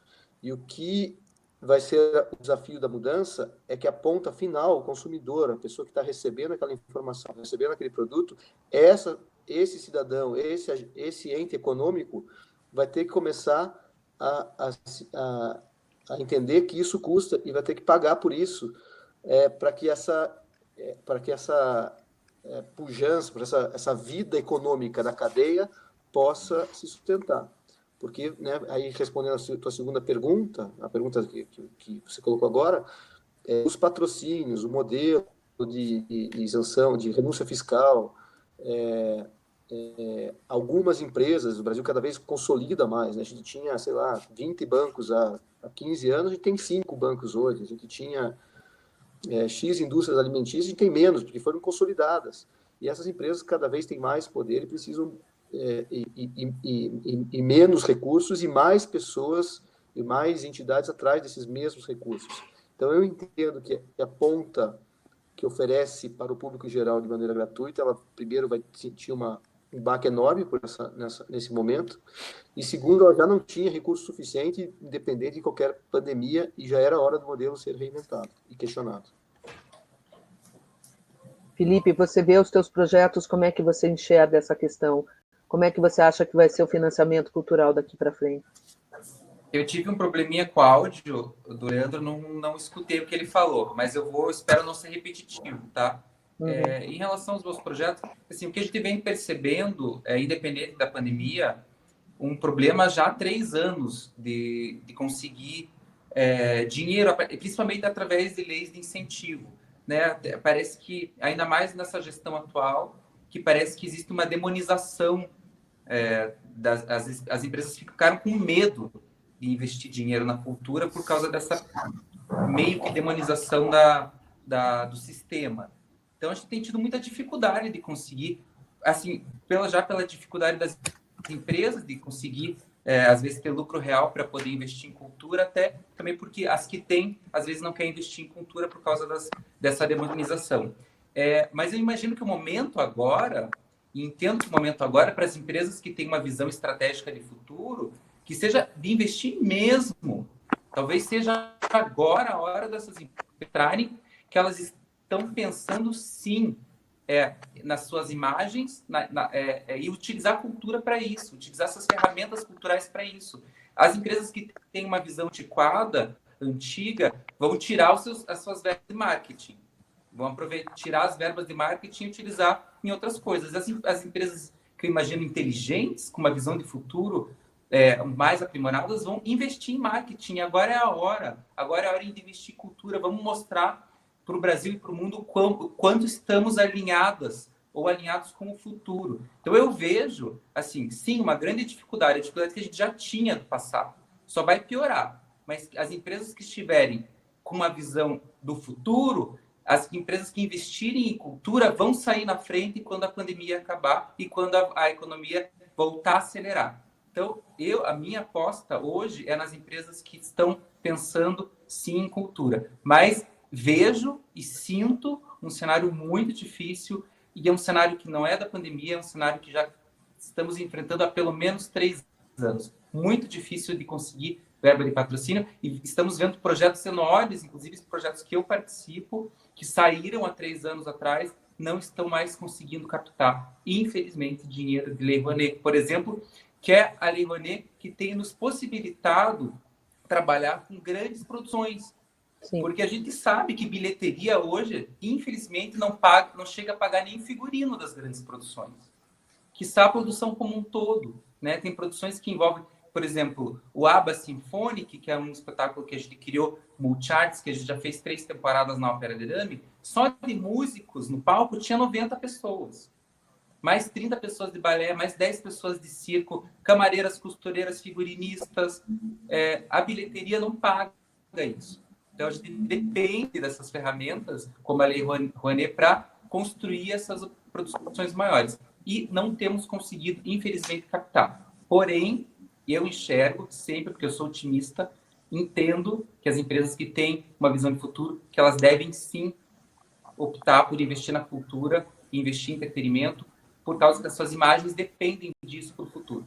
E o que vai ser o desafio da mudança é que a ponta final, o consumidor, a pessoa que está recebendo aquela informação, recebendo aquele produto, esse cidadão, esse ente econômico vai ter que começar a entender que isso custa e vai ter que pagar por isso, para que essa pujança, para essa vida econômica da cadeia possa se sustentar. Porque, né, aí respondendo a tua segunda pergunta, a pergunta que você colocou agora, os patrocínios, o modelo de isenção, de renúncia fiscal, algumas empresas, o Brasil cada vez consolida mais, né? A gente tinha, sei lá, 20 bancos há 15 anos, a gente tem 5 bancos hoje, a gente tinha X indústrias alimentícias, a gente tem menos, porque foram consolidadas. E essas empresas cada vez têm mais poder e precisam e menos recursos e mais pessoas e mais entidades atrás desses mesmos recursos. Então, eu entendo que a ponta que oferece para o público em geral de maneira gratuita, ela primeiro vai sentir um baque enorme nesse momento, e segundo, ela já não tinha recurso suficiente, independente de qualquer pandemia, e já era hora do modelo ser reinventado e questionado. Felipe, você vê os teus projetos, como é que você enxerga essa questão? Como é que você acha que vai ser o financiamento cultural daqui para frente? Eu tive um probleminha com o áudio do Leandro, não escutei o que ele falou, mas espero não ser repetitivo, tá? Em relação aos meus projetos, assim, o que a gente vem percebendo, independente da pandemia, um problema já há 3 anos de conseguir dinheiro, principalmente através de leis de incentivo, né? Parece que, ainda mais nessa gestão atual, que parece que existe uma demonização, as empresas ficaram com medo de investir dinheiro na cultura por causa dessa meio que demonização do sistema. Então, a gente tem tido muita dificuldade de conseguir, assim, pela dificuldade das empresas de conseguir, às vezes, ter lucro real para poder investir em cultura, até também porque as que têm, às vezes, não querem investir em cultura por causa dessa demonização. Mas eu imagino que o momento agora, e entendo que o momento agora, para as empresas que têm uma visão estratégica de futuro, que seja de investir mesmo. Talvez seja agora a hora dessas empresas entrarem, que elas estão pensando, sim, nas suas imagens e utilizar a cultura para isso, utilizar essas ferramentas culturais para isso. As empresas que têm uma visão antiquada, antiga, vão tirar as suas verbas de marketing. Vão tirar as verbas de marketing e utilizar em outras coisas. As empresas que eu imagino inteligentes, com uma visão de futuro mais aprimoradas, vão investir em marketing. Agora é a hora de investir em cultura. Vamos mostrar para o Brasil e para o mundo quanto estamos alinhados com o futuro. Então eu vejo, assim, sim, uma grande dificuldade, a dificuldade que a gente já tinha no passado. Só vai piorar. Mas as empresas que estiverem com uma visão do futuro, as empresas que investirem em cultura vão sair na frente quando a pandemia acabar e quando a economia voltar a acelerar. Então, a minha aposta hoje é nas empresas que estão pensando, sim, em cultura. Mas vejo e sinto um cenário muito difícil, e é um cenário que não é da pandemia, é um cenário que já estamos enfrentando há pelo menos 3 anos. Muito difícil de conseguir verba de patrocínio, e estamos vendo projetos enormes, inclusive projetos que eu participo, que saíram há 3 anos atrás, não estão mais conseguindo captar, infelizmente, dinheiro de Lei Rouanet, por exemplo, que é a Lei Rouanet que tem nos possibilitado trabalhar com grandes produções. Sim. Porque a gente sabe que bilheteria hoje, infelizmente, não chega a pagar nem figurino das grandes produções. Quiçá a produção como um todo, né? Tem produções que envolvem, por exemplo, o ABBA Symphonic, que é um espetáculo que a gente criou, Multiarts, que a gente já fez 3 temporadas na Ópera de Arame, só de músicos no palco tinha 90 pessoas. Mais 30 pessoas de balé, mais 10 pessoas de circo, camareiras, costureiras, figurinistas. A bilheteria não paga isso. Então, a gente depende dessas ferramentas, como a Lei Rouanet, para construir essas produções maiores. E não temos conseguido, infelizmente, captar. Porém, eu enxergo sempre, porque eu sou otimista, entendo que as empresas que têm uma visão de futuro, que elas devem, sim, optar por investir na cultura, investir em entretenimento, por causa que as suas imagens dependem disso para o futuro.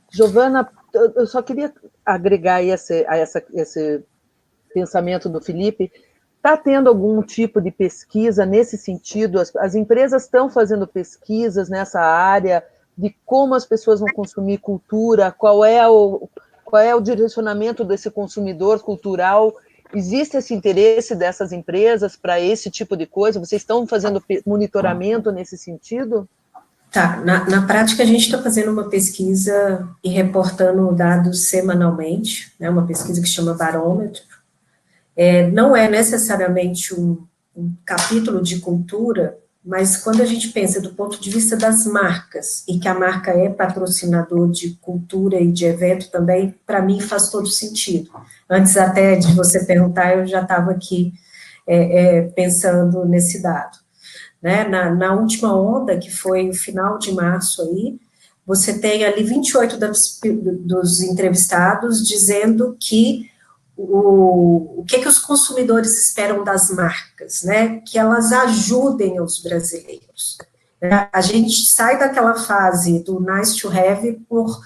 Giovana, eu só queria agregar a esse pensamento do Felipe. Está tendo algum tipo de pesquisa nesse sentido? As empresas estão fazendo pesquisas nessa área de como as pessoas vão consumir cultura, qual é o direcionamento desse consumidor cultural? Existe esse interesse dessas empresas para esse tipo de coisa? Vocês estão fazendo monitoramento nesse sentido? Tá, na prática a gente está fazendo uma pesquisa e reportando dados semanalmente, né, uma pesquisa que chama Barômetro. Não é necessariamente um capítulo de cultura, mas quando a gente pensa do ponto de vista das marcas, e que a marca é patrocinador de cultura e de evento também, para mim faz todo sentido. Antes até de você perguntar, eu já estava aqui pensando nesse dado. Né? Na última onda, que foi o final de março aí, você tem ali 28 dos entrevistados dizendo que o que os consumidores esperam das marcas, né? Que elas ajudem os brasileiros. Né? A gente sai daquela fase do nice to have por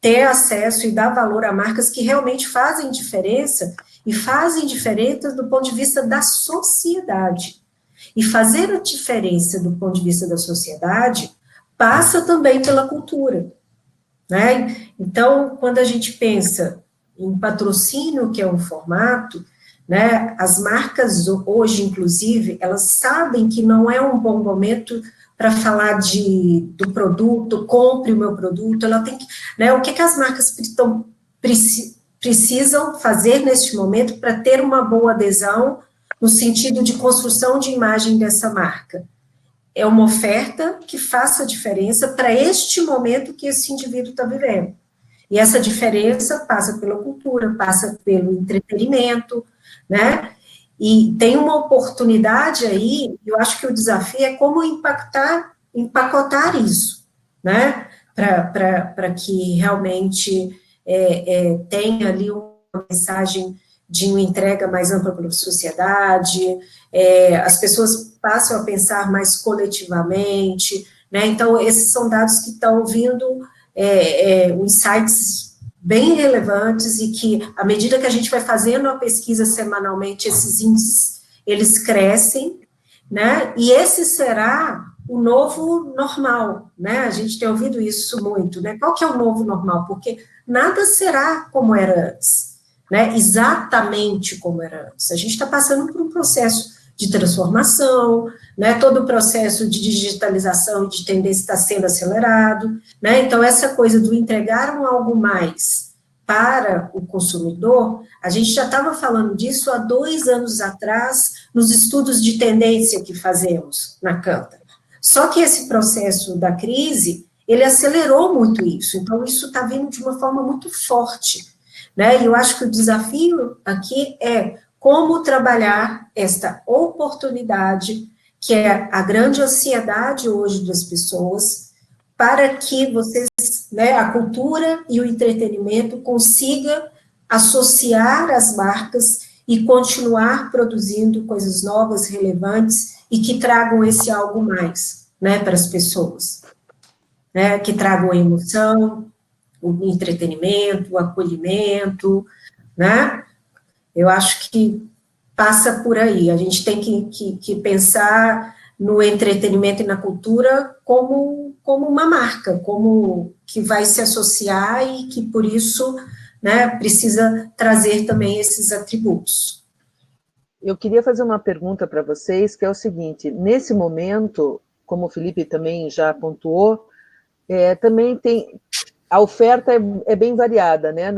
ter acesso e dar valor a marcas que realmente fazem diferença, e fazem diferença do ponto de vista da sociedade. E fazer a diferença do ponto de vista da sociedade passa também pela cultura. Né? Então, quando a gente pensa em patrocínio, que é um formato, né, as marcas hoje, inclusive, elas sabem que não é um bom momento para falar do produto, compre o meu produto, ela tem que, né, o que as marcas precisam fazer neste momento para ter uma boa adesão no sentido de construção de imagem dessa marca? É uma oferta que faça diferença para este momento que esse indivíduo está vivendo. E essa diferença passa pela cultura, passa pelo entretenimento, né? E tem uma oportunidade aí, eu acho que o desafio é como empacotar isso, né? Para que realmente tenha ali uma mensagem de uma entrega mais ampla para a sociedade, as pessoas passam a pensar mais coletivamente, né? Então, esses são dados que estão vindo, insights bem relevantes, e que, à medida que a gente vai fazendo a pesquisa semanalmente, esses índices, eles crescem, né? E esse será o novo normal, né? A gente tem ouvido isso muito, né? Qual que é o novo normal? Porque nada será como era antes, né? Exatamente como era antes. A gente está passando por um processo de transformação, né? Todo o processo de digitalização e de tendência está sendo acelerado, né? Então, essa coisa do entregar um algo mais para o consumidor, a gente já estava falando disso há 2 anos atrás, nos estudos de tendência que fazemos na Cantar. Só que esse processo da crise, ele acelerou muito isso, então isso está vindo de uma forma muito forte, né? E eu acho que o desafio aqui é como trabalhar esta oportunidade, que é a grande ansiedade hoje das pessoas, para que vocês, né, a cultura e o entretenimento consiga associar as marcas e continuar produzindo coisas novas, relevantes, e que tragam esse algo mais, né, para as pessoas, né, que tragam a emoção, o entretenimento, o acolhimento, né? Eu acho que passa por aí. A gente tem que pensar no entretenimento e na cultura como uma marca, como que vai se associar e que, por isso, né, precisa trazer também esses atributos. Eu queria fazer uma pergunta para vocês, que é o seguinte: nesse momento, como o Felipe também já pontuou, também tem, a oferta é bem variada, né,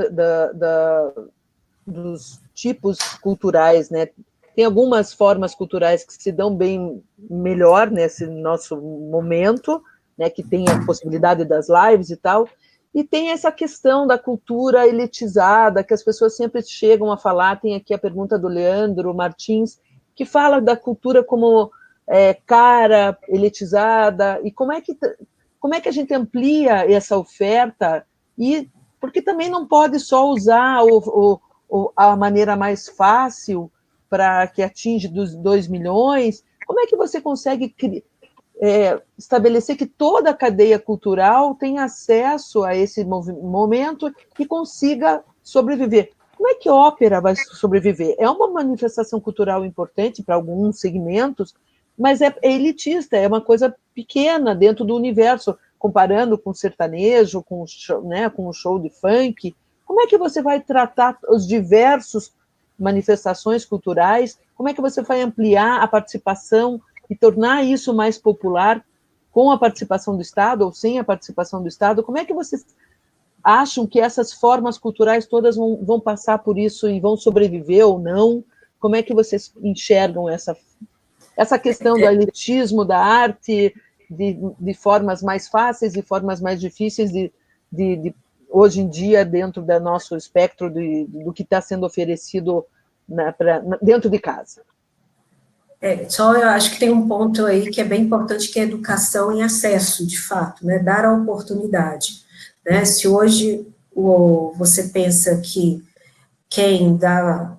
dos tipos culturais, né? Tem algumas formas culturais que se dão bem melhor nesse nosso momento, né, que tem a possibilidade das lives e tal, e tem essa questão da cultura elitizada, que as pessoas sempre chegam a falar. Tem aqui a pergunta do Leandro Martins, que fala da cultura como cara, elitizada, e como é que a gente amplia essa oferta, e porque também não pode só usar a maneira mais fácil para que atinge dos 2 milhões, como é que você consegue estabelecer que toda a cadeia cultural tenha acesso a esse momento e consiga sobreviver? Como é que a ópera vai sobreviver? É uma manifestação cultural importante para alguns segmentos, mas é elitista, é uma coisa pequena dentro do universo, comparando com o sertanejo, com o show de funk. Como é que você vai tratar os diversos manifestações culturais? Como é que você vai ampliar a participação e tornar isso mais popular com a participação do Estado ou sem a participação do Estado? Como é que vocês acham que essas formas culturais todas vão passar por isso e vão sobreviver ou não? Como é que vocês enxergam essa questão do elitismo da arte, de formas mais fáceis e formas mais difíceis de hoje em dia, dentro do nosso espectro do que está sendo oferecido dentro de casa? Só eu acho que tem um ponto aí que é bem importante, que é educação e acesso, de fato, né, dar a oportunidade, né? Se hoje você pensa que quem dá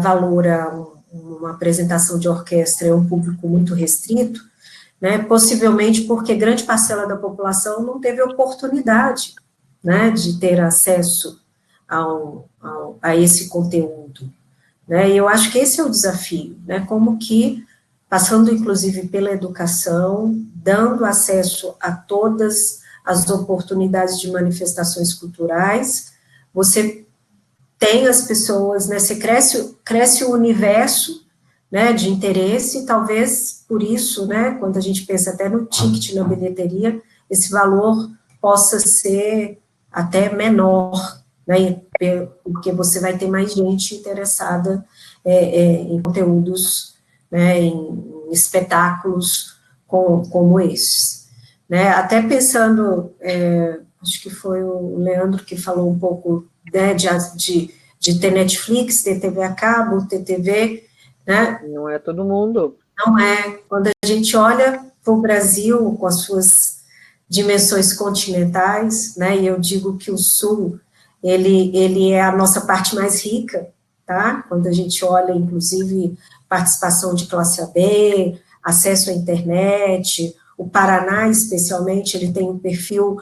valor a uma apresentação de orquestra é um público muito restrito, né, possivelmente porque grande parcela da população não teve oportunidade, né, de ter acesso a esse conteúdo, né, e eu acho que esse é o desafio, né, como que, passando inclusive pela educação, dando acesso a todas as oportunidades de manifestações culturais, você tem as pessoas, né, você cresce o universo, né, de interesse, e talvez por isso, né, quando a gente pensa até no ticket, na bilheteria, esse valor possa ser até menor, né, porque você vai ter mais gente interessada em conteúdos, né, em espetáculos como esses. Né, até pensando, acho que foi o Leandro que falou um pouco, né, de ter Netflix, ter TV a cabo, ter TV, né? Não é todo mundo. Não é. Quando a gente olha para o Brasil, com as suas dimensões continentais, né, e eu digo que o Sul, ele é a nossa parte mais rica, tá? Quando a gente olha, inclusive, participação de classe AB, acesso à internet, o Paraná, especialmente, ele tem um perfil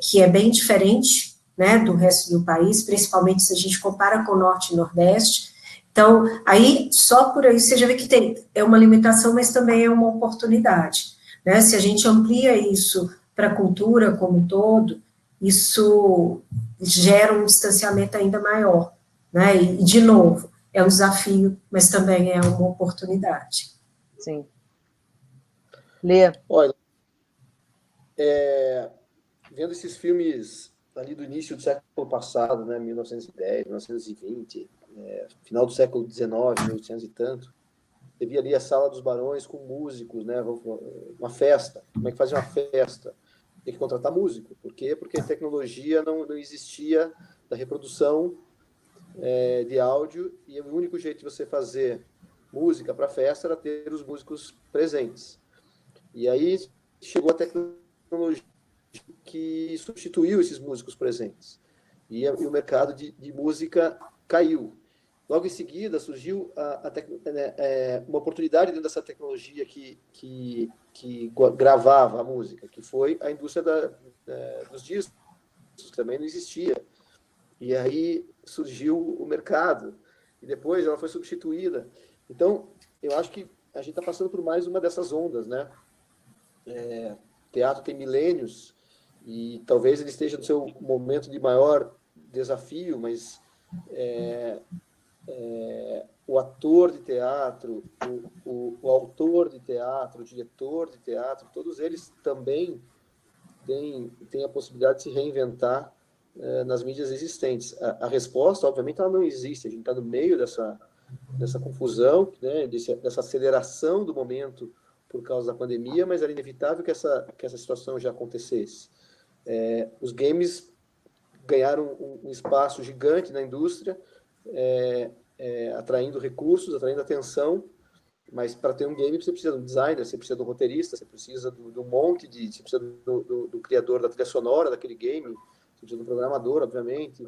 que é bem diferente, né, do resto do país, principalmente se a gente compara com o Norte e Nordeste. Então, aí, só por aí, você já vê que é uma limitação, mas também é uma oportunidade, né? Se a gente amplia isso para a cultura como um todo, isso gera um distanciamento ainda maior, né? E, de novo, é um desafio, mas também é uma oportunidade. Sim. Lê. Olha, vendo esses filmes ali do início do século passado, né, 1910, 1920, final do século XIX, 1800 e tanto, teve ali a Sala dos Barões com músicos, né, uma festa. Como é que fazia uma festa? Tem que contratar músico. Por quê? Porque a tecnologia não existia da reprodução de áudio, e o único jeito de você fazer música para festa era ter os músicos presentes. E aí chegou a tecnologia que substituiu esses músicos presentes. E o mercado de música caiu. Logo em seguida, surgiu uma oportunidade dentro dessa tecnologia que gravava a música, que foi a indústria dos discos, que também não existia. E aí surgiu o mercado. E depois ela foi substituída. Então, eu acho que a gente está passando por mais uma dessas ondas, né? Teatro tem milênios, e talvez ele esteja no seu momento de maior desafio, mas o ator de teatro, o autor de teatro, o diretor de teatro, todos eles também têm a possibilidade de se reinventar nas mídias existentes. A resposta, obviamente, ela não existe. A gente está no meio dessa confusão, né, dessa aceleração do momento por causa da pandemia, mas era inevitável que essa situação já acontecesse. Os games ganharam um espaço gigante na indústria, atraindo recursos, atraindo atenção, mas para ter um game você precisa de um designer, você precisa de um roteirista, você precisa de um monte você precisa do criador da trilha sonora daquele game, você precisa do programador, obviamente.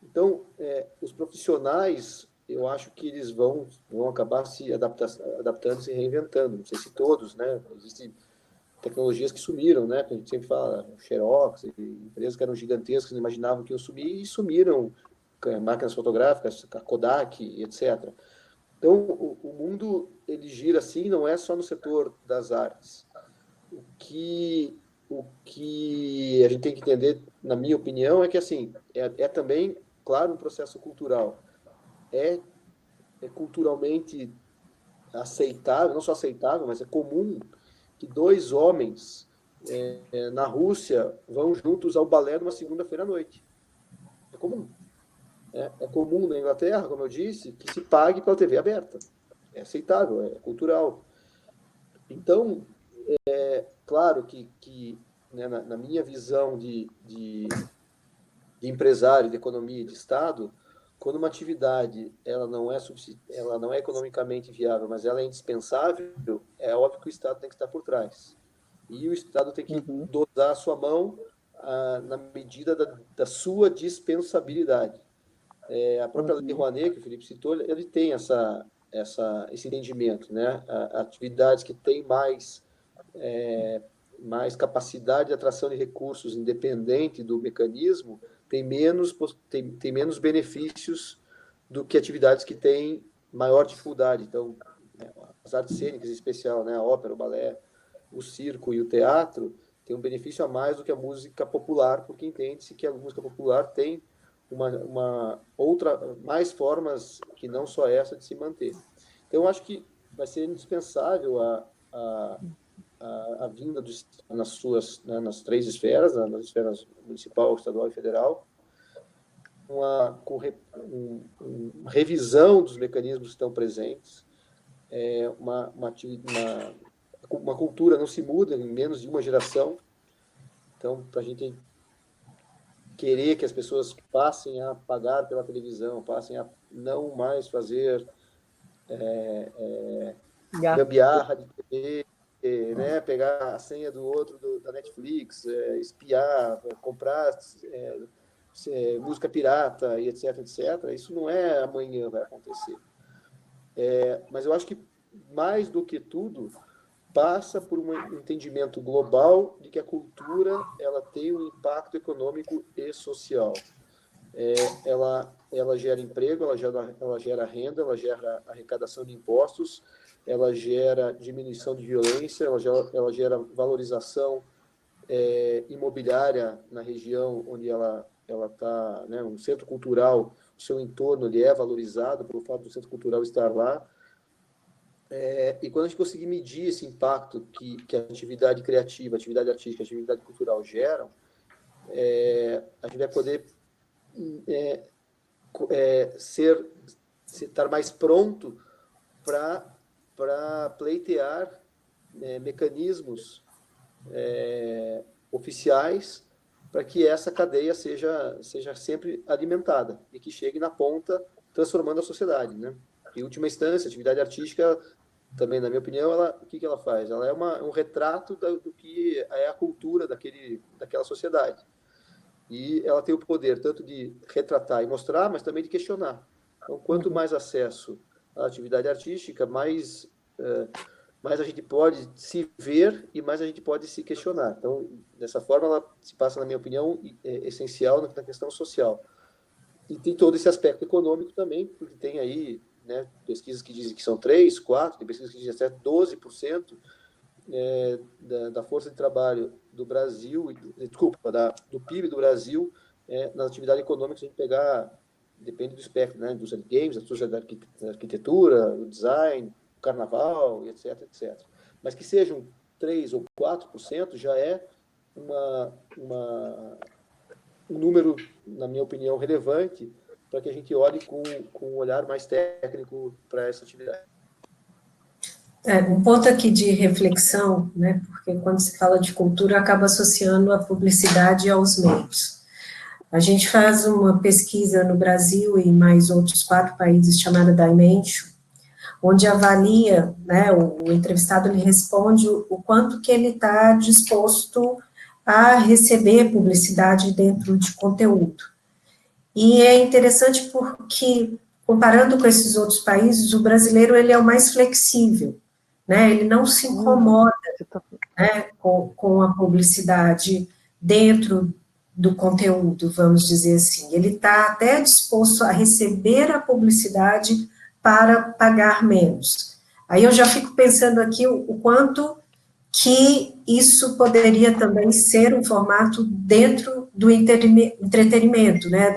Então, os profissionais, eu acho que eles vão acabar se adaptando, se reinventando. Não sei se todos, né? Existem tecnologias que sumiram, né? A gente sempre fala, Xerox, empresas que eram gigantescas, não imaginavam que iam sumir, e sumiram, máquinas fotográficas, a Kodak, etc. Então, o mundo, ele gira assim, não é só no setor das artes. O que a gente tem que entender, na minha opinião, é que, assim, é também, claro, um processo cultural. É culturalmente aceitável, não só aceitável, mas é comum que dois homens na Rússia vão juntos ao balé numa segunda-feira à noite. É comum. É comum na Inglaterra, como eu disse, que se pague pela TV aberta. É aceitável, é cultural. Então, claro que né, na minha visão de empresário, de economia e de Estado, quando uma atividade ela não é economicamente viável, mas ela é indispensável, é óbvio que o Estado tem que estar por trás. E o Estado tem que dosar a sua mão na medida da sua dispensabilidade. A própria Lei Rouanet, que o Felipe citou, ele tem esse entendimento, né? Atividades que têm mais capacidade de atração de recursos independente do mecanismo tem menos benefícios do que atividades que têm maior dificuldade. Então, as artes cênicas em especial, né? A ópera, o balé, o circo e o teatro têm um benefício a mais do que a música popular, porque entende-se que a música popular tem mais formas que não só essa de se manter. Então, eu acho que vai ser indispensável a vinda nas três esferas, nas esferas municipal, estadual e federal, uma revisão dos mecanismos que estão presentes, uma cultura não se muda em menos de uma geração. Então, para a gente querer que as pessoas passem a pagar pela televisão, passem a não mais fazer gambiarra de TV, né, pegar a senha do outro da Netflix, espiar, comprar música pirata e etc, etc. Isso não é amanhã vai acontecer. Mas eu acho que, mais do que tudo, passa por um entendimento global de que a cultura ela tem um impacto econômico e social. Ela gera emprego, ela gera renda, ela gera arrecadação de impostos, ela gera diminuição de violência, ela gera valorização imobiliária na região onde ela está, né, um centro cultural, o seu entorno ele é valorizado pelo fato do centro cultural estar lá. E quando a gente conseguir medir esse impacto que a atividade criativa, a atividade artística, a atividade cultural geram, a gente vai poder estar mais pronto para pleitear mecanismos oficiais para que essa cadeia seja sempre alimentada e que chegue na ponta, transformando a sociedade, né? Em última instância, a atividade artística, também, na minha opinião, o que ela faz? Ela é um retrato do que é a cultura daquela sociedade. E ela tem o poder tanto de retratar e mostrar, mas também de questionar. Então, quanto mais acesso à atividade artística, mais a gente pode se ver e mais a gente pode se questionar. Então, dessa forma, ela se passa, na minha opinião, essencial na questão social. E tem todo esse aspecto econômico também, porque tem aí, né, pesquisas que dizem que são 3%, 4%, tem pesquisas que dizem até 12% da força de trabalho do Brasil, do PIB do Brasil, na atividade econômica, se a gente pegar, depende do espectro, né, indústria de games, a indústria da arquitetura, o design, o carnaval, etc, etc. Mas que sejam 3% ou 4% já é um número, na minha opinião, relevante para que a gente olhe com um olhar mais técnico para essa atividade. Um ponto aqui de reflexão, né, porque quando se fala de cultura, acaba associando a publicidade aos meios. A gente faz uma pesquisa no Brasil e mais outros 4 países, chamada Dimension, onde avalia, né, o entrevistado ele responde o quanto que ele está disposto a receber publicidade dentro de conteúdo. E é interessante porque, comparando com esses outros países, o brasileiro ele é o mais flexível, né, ele não se incomoda, né, com a publicidade dentro do conteúdo, vamos dizer assim. Ele está até disposto a receber a publicidade para pagar menos. Aí eu já fico pensando aqui o quanto que isso poderia também ser um formato dentro do entretenimento, né,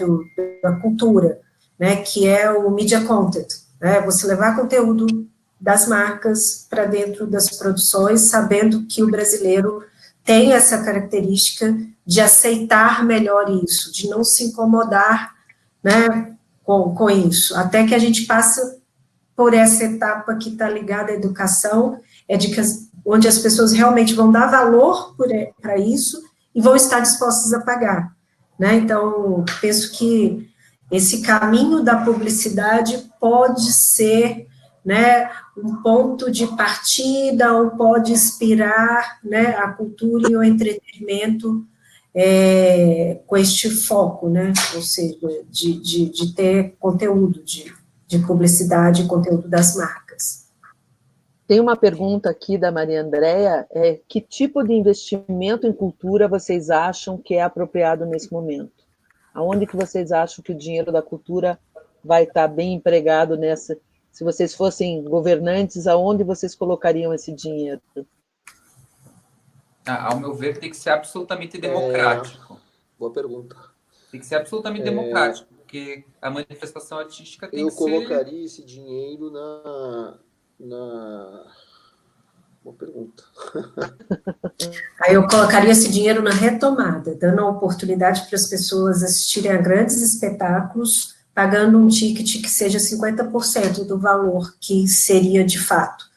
da cultura, né, que é o media content, né, você levar conteúdo das marcas para dentro das produções, sabendo que o brasileiro tem essa característica de aceitar melhor isso, de não se incomodar, né, com isso, até que a gente passa por essa etapa que está ligada à educação, onde as pessoas realmente vão dar valor para isso e vão estar dispostas a pagar, né? Então, penso que esse caminho da publicidade pode ser, né, um ponto de partida ou pode inspirar, né, a cultura e o entretenimento com este foco, né? Ou seja, de ter conteúdo de publicidade e conteúdo das marcas. Tem uma pergunta aqui da Maria Andréa, que tipo de investimento em cultura vocês acham que é apropriado nesse momento? Aonde que vocês acham que o dinheiro da cultura vai estar bem empregado nessa? Se vocês fossem governantes, aonde vocês colocariam esse dinheiro? Ao meu ver, tem que ser absolutamente democrático. Boa pergunta. Tem que ser absolutamente democrático, porque a manifestação artística tem que ser... Eu colocaria esse dinheiro Boa pergunta. Aí eu colocaria esse dinheiro na retomada, dando a oportunidade para as pessoas assistirem a grandes espetáculos, pagando um ticket que seja 50% do valor que seria de fato.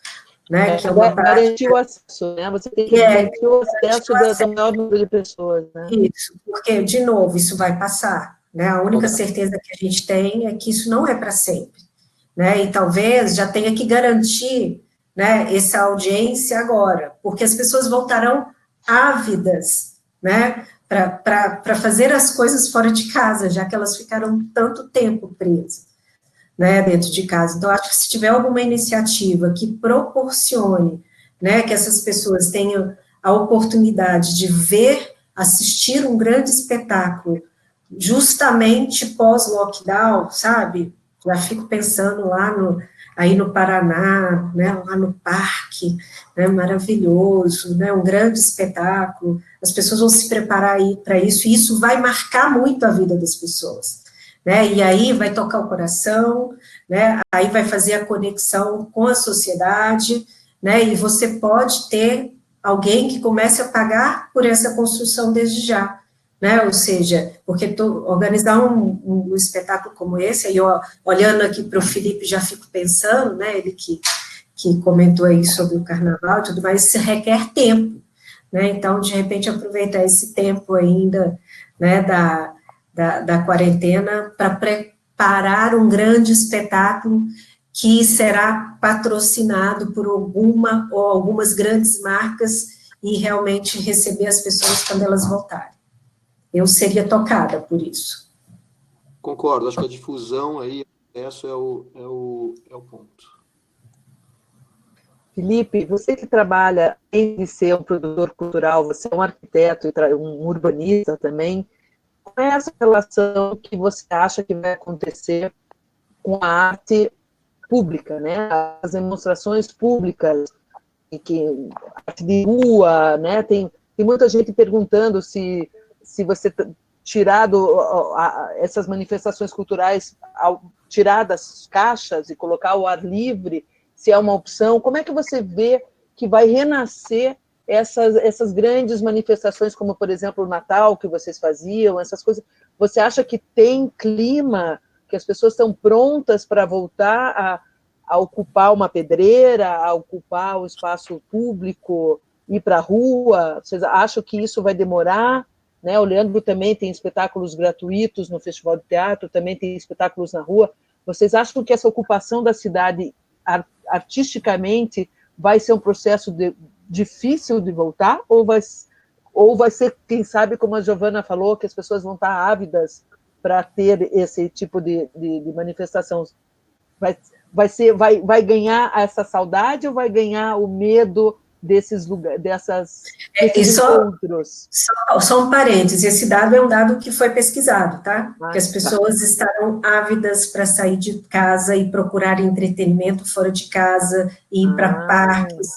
Né, que é uma garantir o acesso, né? Você tem que garantir o acesso do maior número de pessoas, né? Isso, porque, de novo, isso vai passar, né? A única certeza que a gente tem é que isso não é para sempre, né? E talvez já tenha que garantir, né, essa audiência agora, porque as pessoas voltarão ávidas, né, para fazer as coisas fora de casa, já que elas ficaram tanto tempo presas, né, dentro de casa. Então, acho que se tiver alguma iniciativa que proporcione, né, que essas pessoas tenham a oportunidade de ver, assistir um grande espetáculo, justamente pós-lockdown, sabe? Já fico pensando lá aí no Paraná, né, lá no parque, né, maravilhoso, né, um grande espetáculo, as pessoas vão se preparar aí para isso, e isso vai marcar muito a vida das pessoas, né, e aí vai tocar o coração, né, aí vai fazer a conexão com a sociedade, né, e você pode ter alguém que comece a pagar por essa construção desde já, né, ou seja, porque organizar um espetáculo como esse, aí eu, olhando aqui para o Felipe, já fico pensando, né, ele que comentou aí sobre o carnaval e tudo mais, isso requer tempo, né, então, de repente, aproveitar esse tempo ainda, né, da quarentena, para preparar um grande espetáculo que será patrocinado por alguma ou algumas grandes marcas e realmente receber as pessoas quando elas voltarem. Eu seria tocada por isso. Concordo, acho que a difusão aí, isso é o ponto. Felipe, você que trabalha em ser um produtor cultural, você é um arquiteto e um urbanista também, qual é essa relação que você acha que vai acontecer com a arte pública, né? As demonstrações públicas, arte de rua, né? Tem muita gente perguntando se você tirar essas manifestações culturais, tirar das caixas e colocar ao ar livre, se é uma opção. Como é que você vê que vai renascer essas grandes manifestações, como, por exemplo, o Natal, que vocês faziam, essas coisas? Você acha que tem clima, que as pessoas estão prontas para voltar a ocupar uma pedreira, a ocupar o espaço público, ir para a rua? Vocês acham que isso vai demorar? Né? O Leandro também tem espetáculos gratuitos no Festival de Teatro, também tem espetáculos na rua. Vocês acham que essa ocupação da cidade artisticamente vai ser um processo difícil de voltar? Ou vai ser, quem sabe, como a Giovana falou, que as pessoas vão estar ávidas para ter esse tipo de manifestação? Vai ganhar essa saudade ou vai ganhar o medo desses encontros? Só um parênteses, esse dado é um dado que foi pesquisado, tá? Que as pessoas estarão ávidas para sair de casa e procurar entretenimento fora de casa, e ir para parques,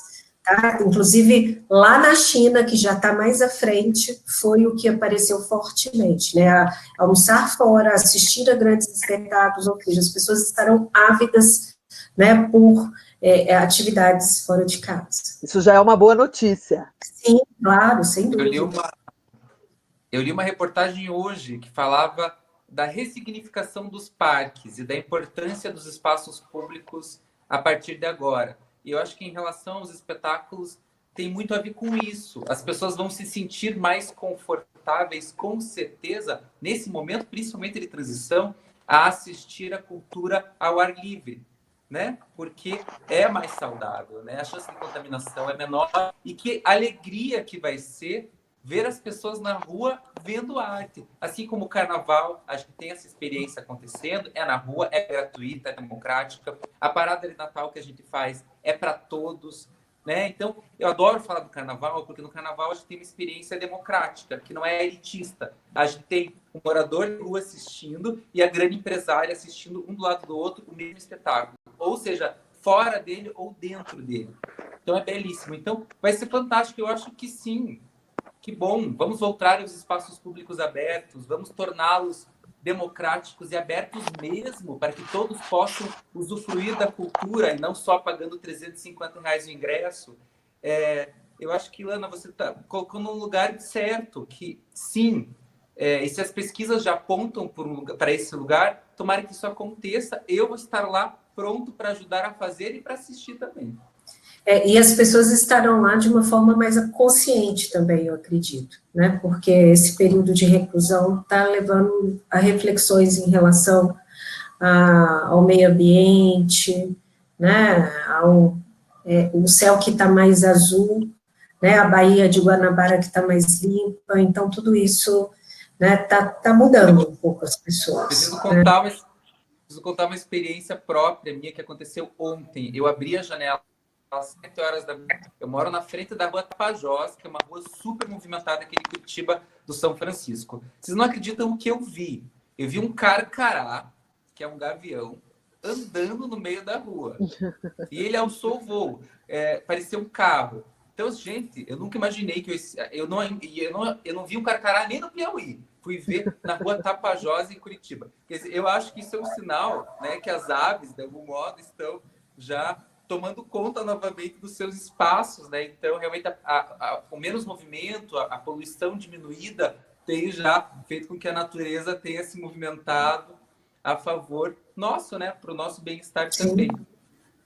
tá? Inclusive, lá na China, que já está mais à frente, foi o que apareceu fortemente, né? Almoçar fora, assistir a grandes espetáculos, ou seja, as pessoas estarão ávidas, né, por atividades fora de casa. Isso já é uma boa notícia. Sim, claro, sem dúvida. Eu li uma reportagem hoje que falava da ressignificação dos parques e da importância dos espaços públicos a partir de agora. E eu acho que, em relação aos espetáculos, tem muito a ver com isso. As pessoas vão se sentir mais confortáveis, com certeza, nesse momento, principalmente de transição, a assistir a cultura ao ar livre, né? Porque é mais saudável, né? A chance de contaminação é menor, e que alegria que vai ser ver as pessoas na rua vendo arte. Assim como o carnaval, a gente tem essa experiência acontecendo, é na rua, é gratuita, é democrática. A parada de Natal que a gente faz é para todos, né? Então, eu adoro falar do carnaval, porque no carnaval a gente tem uma experiência democrática, que não é elitista. A gente tem um morador de rua assistindo e a grande empresária assistindo um do lado do outro o mesmo espetáculo. Ou seja, fora dele ou dentro dele. Então, é belíssimo. Então, vai ser fantástico. Eu acho que sim. Que bom, vamos voltar aos espaços públicos abertos, vamos torná-los democráticos e abertos mesmo, para que todos possam usufruir da cultura e não só pagando R$ 350 o ingresso. Eu acho que, Ilana, você está colocando um lugar certo, que sim, e se as pesquisas já apontam para esse lugar, tomara que isso aconteça, eu vou estar lá pronto para ajudar a fazer e para assistir também. E as pessoas estarão lá de uma forma mais consciente também, eu acredito, né? Porque esse período de reclusão está levando a reflexões em relação ao meio ambiente, né? O céu que está mais azul, né? A Baía de Guanabara que está mais limpa, então tudo isso, né? Tá mudando um pouco as pessoas. Preciso contar uma experiência própria minha que aconteceu ontem. Eu abri a janela às 7 horas da manhã. Eu moro na frente da rua Tapajós, que é uma rua super movimentada aqui de Curitiba, do São Francisco. Vocês não acreditam o que eu vi. Eu vi um carcará, que é um gavião, andando no meio da rua. E ele alçou o voo. Parecia um carro. Então, gente, eu nunca imaginei que eu não vi um carcará nem no Piauí. Fui ver na rua Tapajós, em Curitiba. Quer dizer, eu acho que isso é um sinal, né, que as aves, de algum modo, estão já tomando conta novamente dos seus espaços, né? Então, realmente, o menos movimento, a poluição diminuída, tem já feito com que a natureza tenha se movimentado a favor nosso, né? Para o nosso bem-estar também.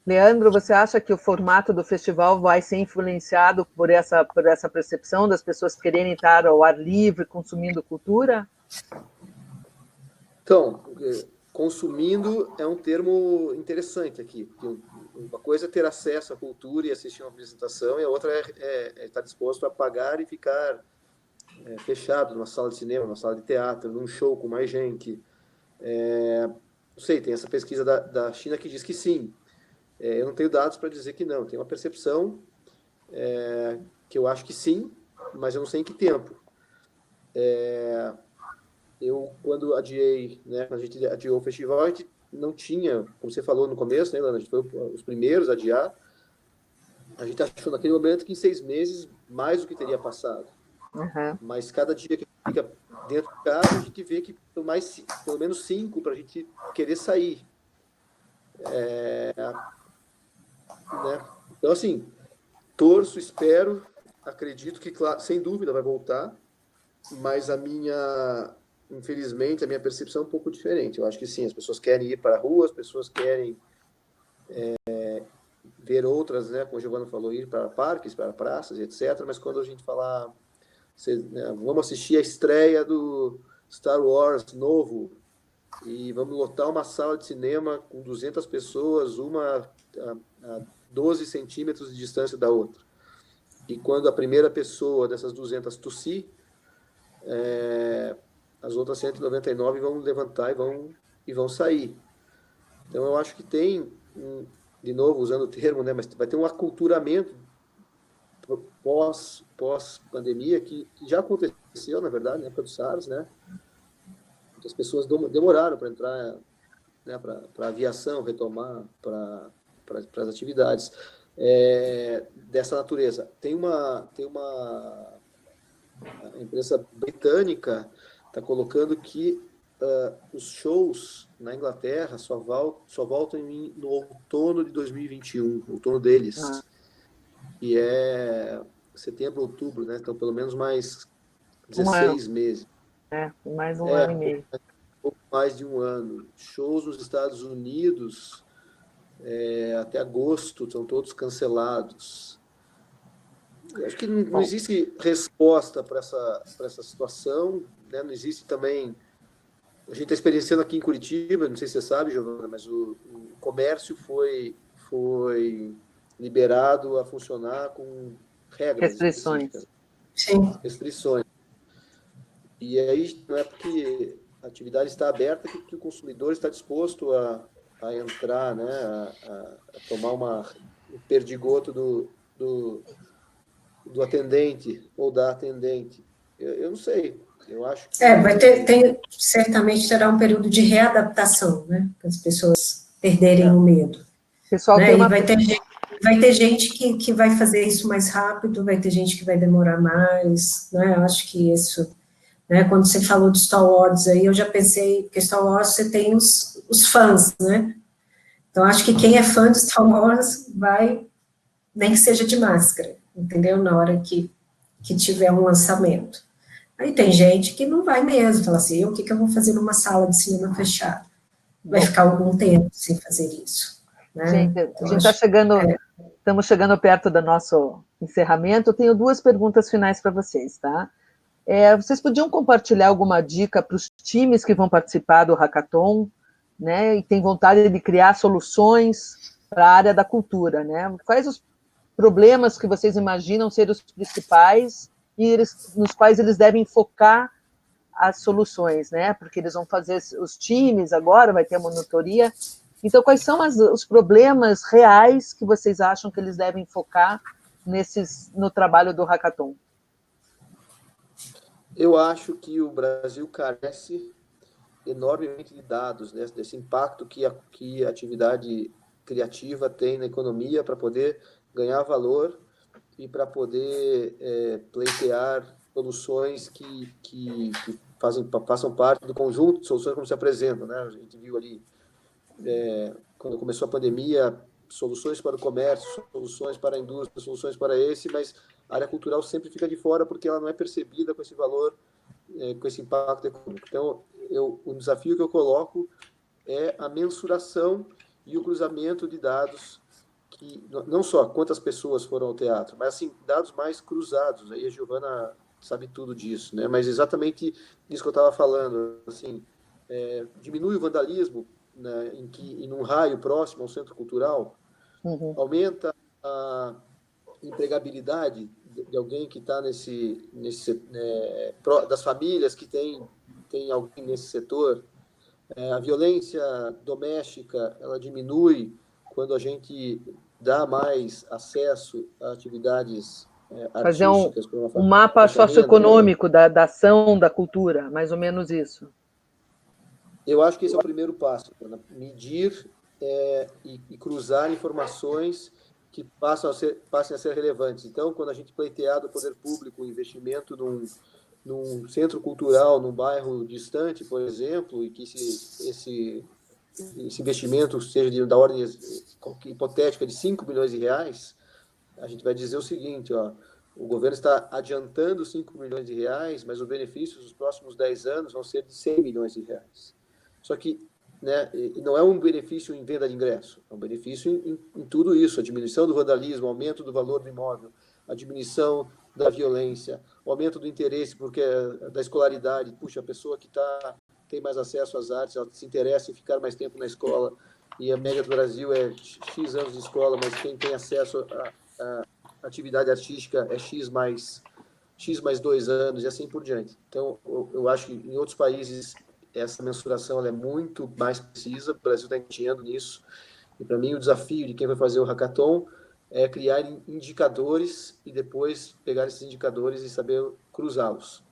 Leandro, você acha que o formato do festival vai ser influenciado por essa percepção das pessoas quererem estar ao ar livre, consumindo cultura? Então, consumindo é um termo interessante aqui, porque uma coisa é ter acesso à cultura e assistir uma apresentação, e a outra é estar disposto a pagar e ficar fechado numa sala de cinema, numa sala de teatro, num show com mais gente. Não sei, tem essa pesquisa da China que diz que sim. Eu não tenho dados para dizer que não. Tem uma percepção que eu acho que sim, mas eu não sei em que tempo. Eu, quando adiei, né, a gente adiou o festival, a gente não tinha, como você falou no começo, né, Lana, a gente foi os primeiros a adiar. A gente achou naquele momento que em 6 meses mais do que teria passado. Uhum. Mas cada dia que fica dentro de casa, a gente vê que pelo menos 5 para a gente querer sair. Né? Então, assim, torço, espero, acredito que, claro, sem dúvida, vai voltar, mas infelizmente, a minha percepção é um pouco diferente. Eu acho que sim, as pessoas querem ir para a rua, as pessoas querem ver outras, né, como o Giovanna falou, ir para parques, para praças, etc. Mas quando a gente falar, vamos assistir a estreia do Star Wars novo, e vamos lotar uma sala de cinema com 200 pessoas, uma a 12 centímetros de distância da outra. E quando a primeira pessoa dessas 200 tossir, as outras 199 vão levantar e vão sair. Então, eu acho que tem, de novo, usando o termo, né, mas vai ter um aculturamento pós-pandemia, que já aconteceu, na verdade, na época do SARS, né? As pessoas demoraram para entrar, né, para a aviação retomar, para as atividades dessa natureza. Tem uma a imprensa britânica está colocando que os shows na Inglaterra só voltam no outono de 2021, outono deles, e é setembro, outubro, né? Então, pelo menos mais 16 meses. Mais um ano e meio. Um pouco mais de um ano. Shows nos Estados Unidos, até agosto, são todos cancelados. Eu acho que não existe resposta para essa situação, né? Não existe também... A gente está experienciando aqui em Curitiba, não sei se você sabe, Giovana, mas o comércio foi liberado a funcionar com regras restrições. restrições. E aí não é porque a atividade está aberta que o consumidor está disposto a entrar, né, a tomar um perdigoto do atendente ou da atendente. Eu não sei, eu acho que... Certamente terá um período de readaptação, né, para as pessoas perderem o medo. Pessoal, né? E vai ter gente que vai fazer isso mais rápido, vai ter gente que vai demorar mais, né, eu acho que isso... Né, quando você falou de Star Wars aí, eu já pensei, porque Star Wars você tem os fãs, né? Então, acho que quem é fã de Star Wars vai, nem que seja de máscara, entendeu? Na hora que tiver um lançamento. Aí tem gente que não vai mesmo, fala assim, o que eu vou fazer numa sala de cinema fechada? Vai ficar algum tempo sem fazer isso. Né? Gente, então, a gente está chegando, estamos chegando perto do nosso encerramento, eu tenho 2 perguntas finais para vocês, tá? Vocês podiam compartilhar alguma dica para os times que vão participar do Hackathon, né, e tem vontade de criar soluções para a área da cultura, né? Quais os problemas que vocês imaginam ser os principais e nos quais eles devem focar as soluções, né? Porque eles vão fazer os times agora, vai ter a monitoria. Então, quais são os problemas reais que vocês acham que eles devem focar no trabalho do Hackathon? Eu acho que o Brasil carece enormemente de dados, né, desse impacto que a atividade criativa tem na economia para poder ganhar valor e para poder pleitear soluções que façam parte do conjunto de soluções como se apresentam. Né? A gente viu ali, quando começou a pandemia, soluções para o comércio, soluções para a indústria, soluções para mas a área cultural sempre fica de fora porque ela não é percebida com esse valor, com esse impacto econômico. Então, o desafio que eu coloco é a mensuração e o cruzamento de dados, que não só quantas pessoas foram ao teatro, mas assim, dados mais cruzados. Aí a Giovana sabe tudo disso, né? Mas exatamente isso que eu estava falando, assim, diminui o vandalismo, né, em um raio próximo ao centro cultural, aumenta a empregabilidade de alguém que está das famílias que tem alguém nesse setor. A violência doméstica, ela diminui quando a gente dá mais acesso a atividades artísticas. Fazer um mapa socioeconômico da ação da cultura, mais ou menos isso. Eu acho que esse é o primeiro passo, medir e cruzar informações que passem a ser relevantes. Então, quando a gente pleitear do poder público um investimento num centro cultural, num bairro distante, por exemplo, e que esse investimento seja da ordem hipotética de 5 milhões de reais, a gente vai dizer o seguinte, o governo está adiantando 5 milhões de reais, mas os benefícios dos próximos 10 anos vão ser de 100 milhões de reais. Só que, né, não é um benefício em venda de ingresso, é um benefício em tudo isso, a diminuição do vandalismo, o aumento do valor do imóvel, a diminuição da violência, o aumento do interesse porque da escolaridade. Puxa, a pessoa que tem mais acesso às artes, ela se interessa em ficar mais tempo na escola, e a média do Brasil é X anos de escola, mas quem tem acesso à atividade artística é X mais 2 anos, e assim por diante. Então, eu acho que em outros países essa mensuração ela é muito mais precisa, o Brasil está engenhando nisso, e para mim o desafio de quem vai fazer o Hackathon é criar indicadores e depois pegar esses indicadores e saber cruzá-los.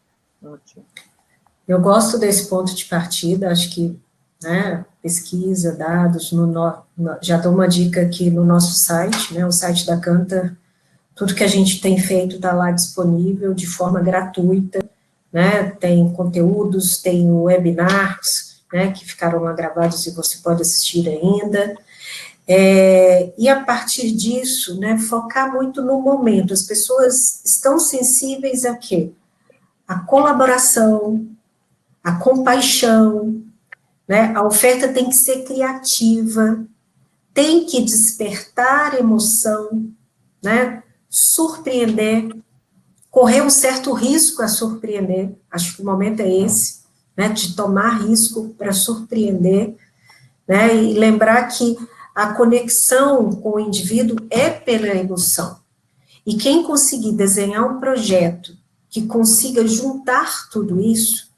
Eu gosto desse ponto de partida, acho que, né, pesquisa, dados, já dou uma dica aqui no nosso site, né, o site da Canta, tudo que a gente tem feito está lá disponível de forma gratuita, né, tem conteúdos, tem webinars, né, que ficaram lá gravados e você pode assistir ainda. E a partir disso, né, focar muito no momento. As pessoas estão sensíveis a quê? A colaboração, a compaixão, né? A oferta tem que ser criativa, tem que despertar emoção, né? Surpreender, correr um certo risco a surpreender, acho que o momento é esse, né, de tomar risco para surpreender, né, e lembrar que a conexão com o indivíduo é pela emoção. E quem conseguir desenhar um projeto que consiga juntar tudo isso,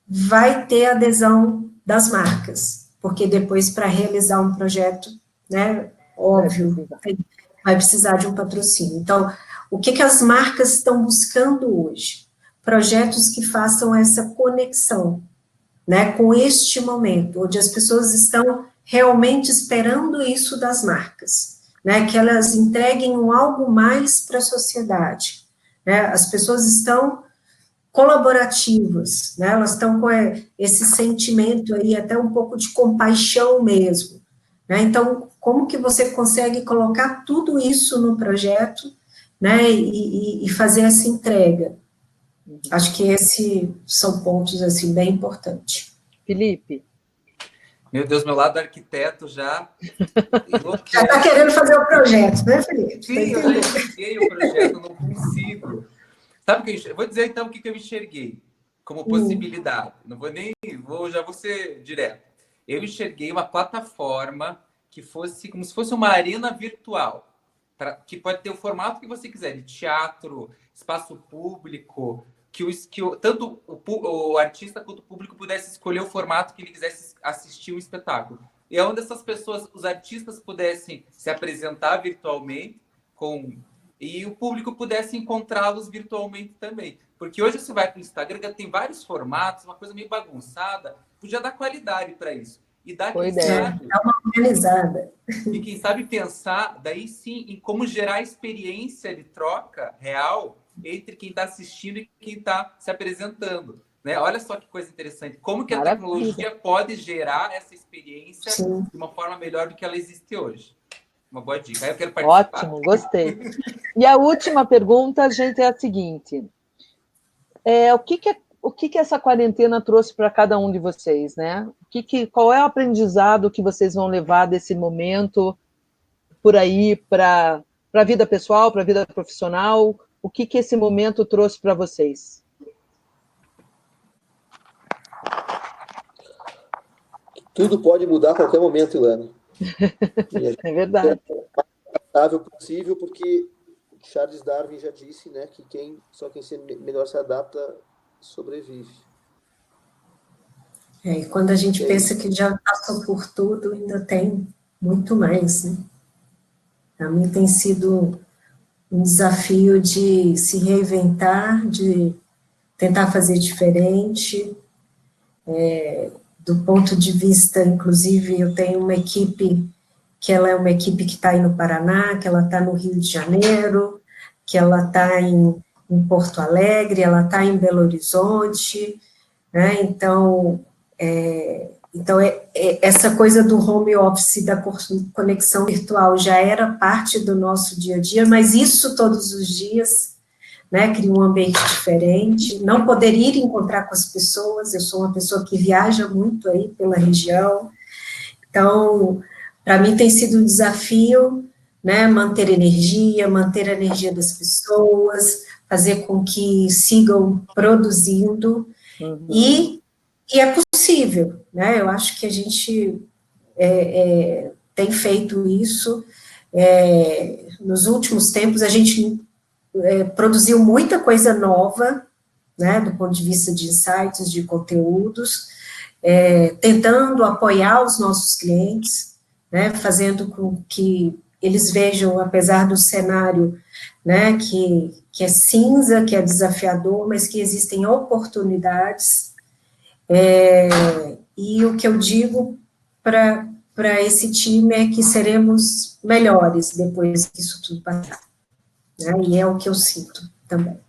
vai ter adesão das marcas, porque depois, para realizar um projeto, né, óbvio, vai precisar de um patrocínio. Então, o que as marcas estão buscando hoje? Projetos que façam essa conexão, né, com este momento, onde as pessoas estão realmente esperando isso das marcas, né, que elas entreguem algo mais para a sociedade, né, as pessoas estão colaborativas, né, elas estão com esse sentimento aí, até um pouco de compaixão mesmo, né, então, como que você consegue colocar tudo isso no projeto, né, e fazer essa entrega? Acho que esses são pontos, assim, bem importantes. Felipe? Meu Deus, meu lado arquiteto já... Já está querendo fazer o projeto, né, Felipe? Sim, eu já enxerguei o projeto, eu não consigo. Sabe o que eu enxerguei? Vou dizer, então, o que eu enxerguei como possibilidade. Não vou nem... já vou ser direto. Eu enxerguei uma plataforma que fosse como se fosse uma arena virtual, que pode ter o formato que você quiser, de teatro, espaço público, tanto o artista quanto o público pudesse escolher o formato que ele quisesse assistir o espetáculo. E é onde essas pessoas, os artistas pudessem se apresentar virtualmente e o público pudesse encontrá-los virtualmente também. Porque hoje você vai para o Instagram, tem vários formatos, uma coisa meio bagunçada, podia dar qualidade para isso. E dar uma organizada. E quem sabe pensar, daí sim, em como gerar experiência de troca real entre quem está assistindo e quem está se apresentando. Né? Olha só que coisa interessante. Como que a tecnologia pode gerar essa experiência de uma forma melhor do que ela existe hoje. Uma boa dica. Aí eu quero participar. Ótimo, gostei. E a última pergunta, gente, é a seguinte. O que essa quarentena trouxe para cada um de vocês, né? Qual é o aprendizado que vocês vão levar desse momento por aí para a vida pessoal, para a vida profissional? O que esse momento trouxe para vocês? Tudo pode mudar a qualquer momento, Ilana. É verdade. É o mais adaptável possível, porque Charles Darwin já disse, né, que só quem melhor se adapta sobrevive. E quando a gente pensa que já passou por tudo, ainda tem muito mais, né? Para mim tem sido um desafio de se reinventar, de tentar fazer diferente. Do ponto de vista, inclusive, eu tenho uma equipe que ela é uma equipe que está aí no Paraná, que ela está no Rio de Janeiro, que ela está em Porto Alegre, ela está em Belo Horizonte, né? Então, essa coisa do home office, da conexão virtual já era parte do nosso dia a dia, mas isso todos os dias, né, cria um ambiente diferente, não poder ir encontrar com as pessoas, eu sou uma pessoa que viaja muito aí pela região, então, para mim tem sido um desafio, né, manter a energia das pessoas, fazer com que sigam produzindo, e é possível, né, eu acho que a gente tem feito isso, nos últimos tempos a gente produziu muita coisa nova, né, do ponto de vista de insights, de conteúdos, tentando apoiar os nossos clientes, né, fazendo com que eles vejam, apesar do cenário, né, que é cinza, que é desafiador, mas que existem oportunidades, e o que eu digo para esse time é que seremos melhores depois que isso tudo passar, né, e é o que eu sinto também.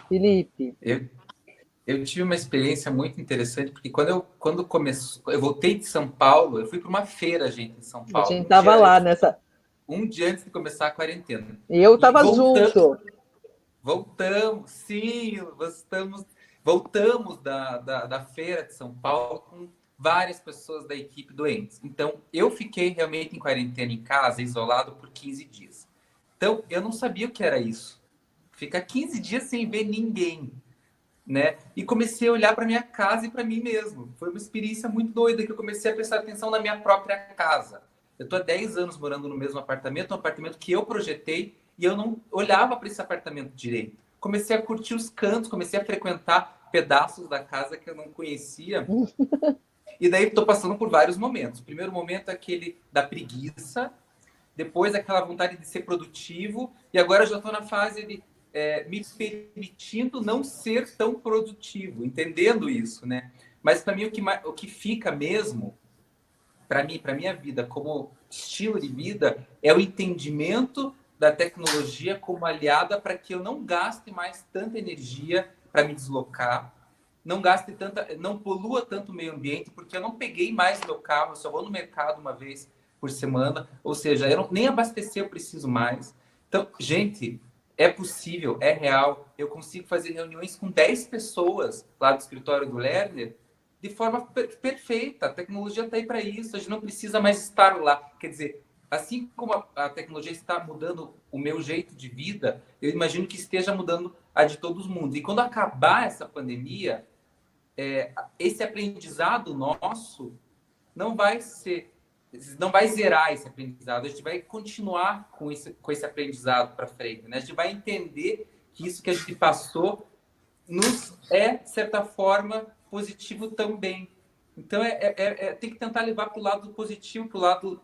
Felipe? Eu tive uma experiência muito interessante, porque quando começou, eu voltei de São Paulo, eu fui para uma feira, gente, em São Paulo. A gente estava lá nessa... Um dia antes de começar a quarentena. Eu estava junto. Voltamos, sim, voltamos da feira de São Paulo com várias pessoas da equipe doentes. Então, eu fiquei realmente em quarentena em casa, isolado por 15 dias. Então, eu não sabia o que era isso. Ficar 15 dias sem ver ninguém. Né? E comecei a olhar para minha casa e para mim mesmo. Foi uma experiência muito doida, que eu comecei a prestar atenção na minha própria casa. Eu estou há 10 anos morando no mesmo apartamento, um apartamento que eu projetei, e eu não olhava para esse apartamento direito. Comecei a curtir os cantos, comecei a frequentar pedaços da casa que eu não conhecia. E daí estou passando por vários momentos. O primeiro momento é aquele da preguiça, depois aquela vontade de ser produtivo, e agora eu já estou na fase de me permitindo não ser tão produtivo, entendendo isso, né? Mas para mim o que fica mesmo, para mim, para minha vida como estilo de vida, é o entendimento da tecnologia como aliada para que eu não gaste mais tanta energia para me deslocar, não polua tanto o meio ambiente, porque eu não peguei mais meu carro, eu só vou no mercado uma vez por semana, ou seja, nem abastecer eu preciso mais. Então, gente, é possível, é real. Eu consigo fazer reuniões com 10 pessoas lá do escritório do Lerner de forma perfeita. A tecnologia está aí para isso, a gente não precisa mais estar lá. Quer dizer, assim como a tecnologia está mudando o meu jeito de vida, eu imagino que esteja mudando a de todo mundo. E quando acabar essa pandemia, esse aprendizado nosso não vai zerar esse aprendizado, a gente vai continuar com esse aprendizado para frente, né? A gente vai entender que isso que a gente passou nos de certa forma, positivo também. Então, tem que tentar levar para o lado positivo, para o lado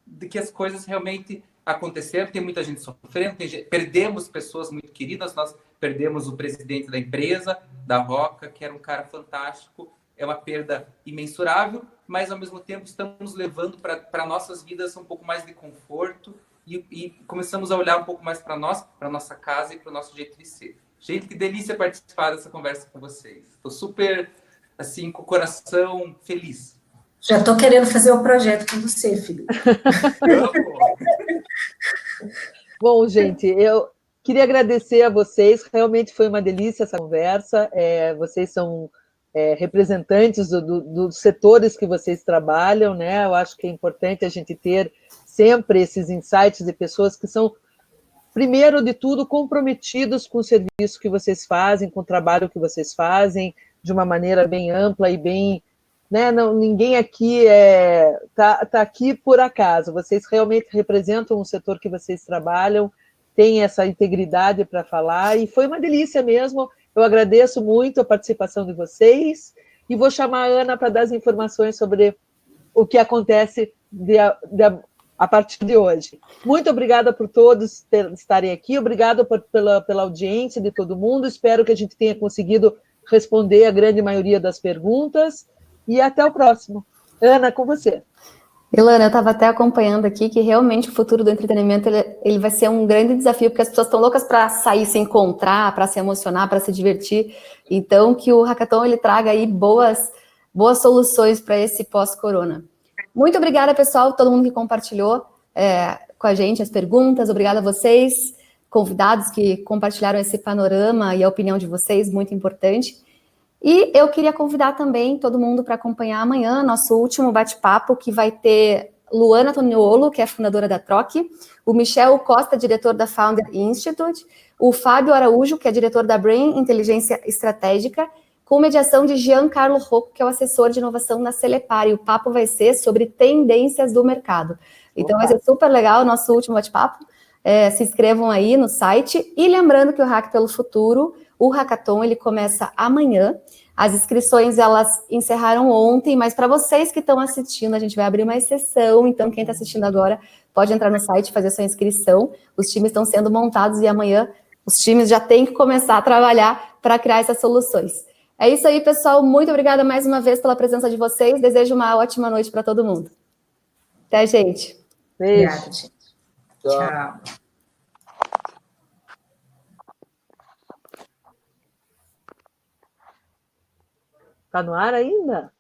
de que as coisas realmente aconteceram. Tem muita gente sofrendo, perdemos pessoas muito queridas, nós perdemos o presidente da empresa, da Roca, que era um cara fantástico. É uma perda imensurável, mas, ao mesmo tempo, estamos levando para nossas vidas um pouco mais de conforto e começamos a olhar um pouco mais para nós, para nossa casa e para o nosso jeito de ser. Gente, que delícia participar dessa conversa com vocês. Estou super, assim, com o coração feliz. Já estou querendo fazer o projeto com você, Felipe. Bom, gente, eu queria agradecer a vocês. Realmente foi uma delícia essa conversa. Vocês são representantes dos setores que vocês trabalham, né? Eu acho que é importante a gente ter sempre esses insights de pessoas que são, primeiro de tudo, comprometidos com o serviço que vocês fazem, com o trabalho que vocês fazem, de uma maneira bem ampla e bem... Né? Não, ninguém aqui tá aqui por acaso. Vocês realmente representam o setor que vocês trabalham, têm essa integridade para falar, e foi uma delícia mesmo. Eu agradeço muito a participação de vocês, e vou chamar a Ana para dar as informações sobre o que acontece a partir de hoje. Muito obrigada por todos estarem aqui, obrigada pela audiência de todo mundo, espero que a gente tenha conseguido responder a grande maioria das perguntas, e até o próximo. Ana, com você. Ilana, eu estava até acompanhando aqui que realmente o futuro do entretenimento ele vai ser um grande desafio, porque as pessoas estão loucas para sair, se encontrar, para se emocionar, para se divertir. Então, que o Hackathon ele traga aí boas soluções para esse pós-corona. Muito obrigada, pessoal, todo mundo que compartilhou com a gente as perguntas. Obrigada a vocês, convidados que compartilharam esse panorama e a opinião de vocês, muito importante. E eu queria convidar também todo mundo para acompanhar amanhã nosso último bate-papo, que vai ter Luana Toniolo, que é fundadora da Troque, o Michel Costa, diretor da Founder Institute, o Fábio Araújo, que é diretor da Brain Inteligência Estratégica, com mediação de Giancarlo Rocco, que é o assessor de inovação da Celepar, e o papo vai ser sobre tendências do mercado. Então vai ser super legal o nosso último bate-papo. Se inscrevam aí no site, e lembrando que o Hack pelo Futuro, o Hackathon, ele começa amanhã. As inscrições, elas encerraram ontem, mas para vocês que estão assistindo, a gente vai abrir uma exceção, então quem está assistindo agora pode entrar no site e fazer sua inscrição. Os times estão sendo montados e amanhã os times já têm que começar a trabalhar para criar essas soluções. É isso aí, pessoal. Muito obrigada mais uma vez pela presença de vocês. Desejo uma ótima noite para todo mundo. Até, gente. Beijo. Obrigada, gente. Tchau. Está no ar ainda?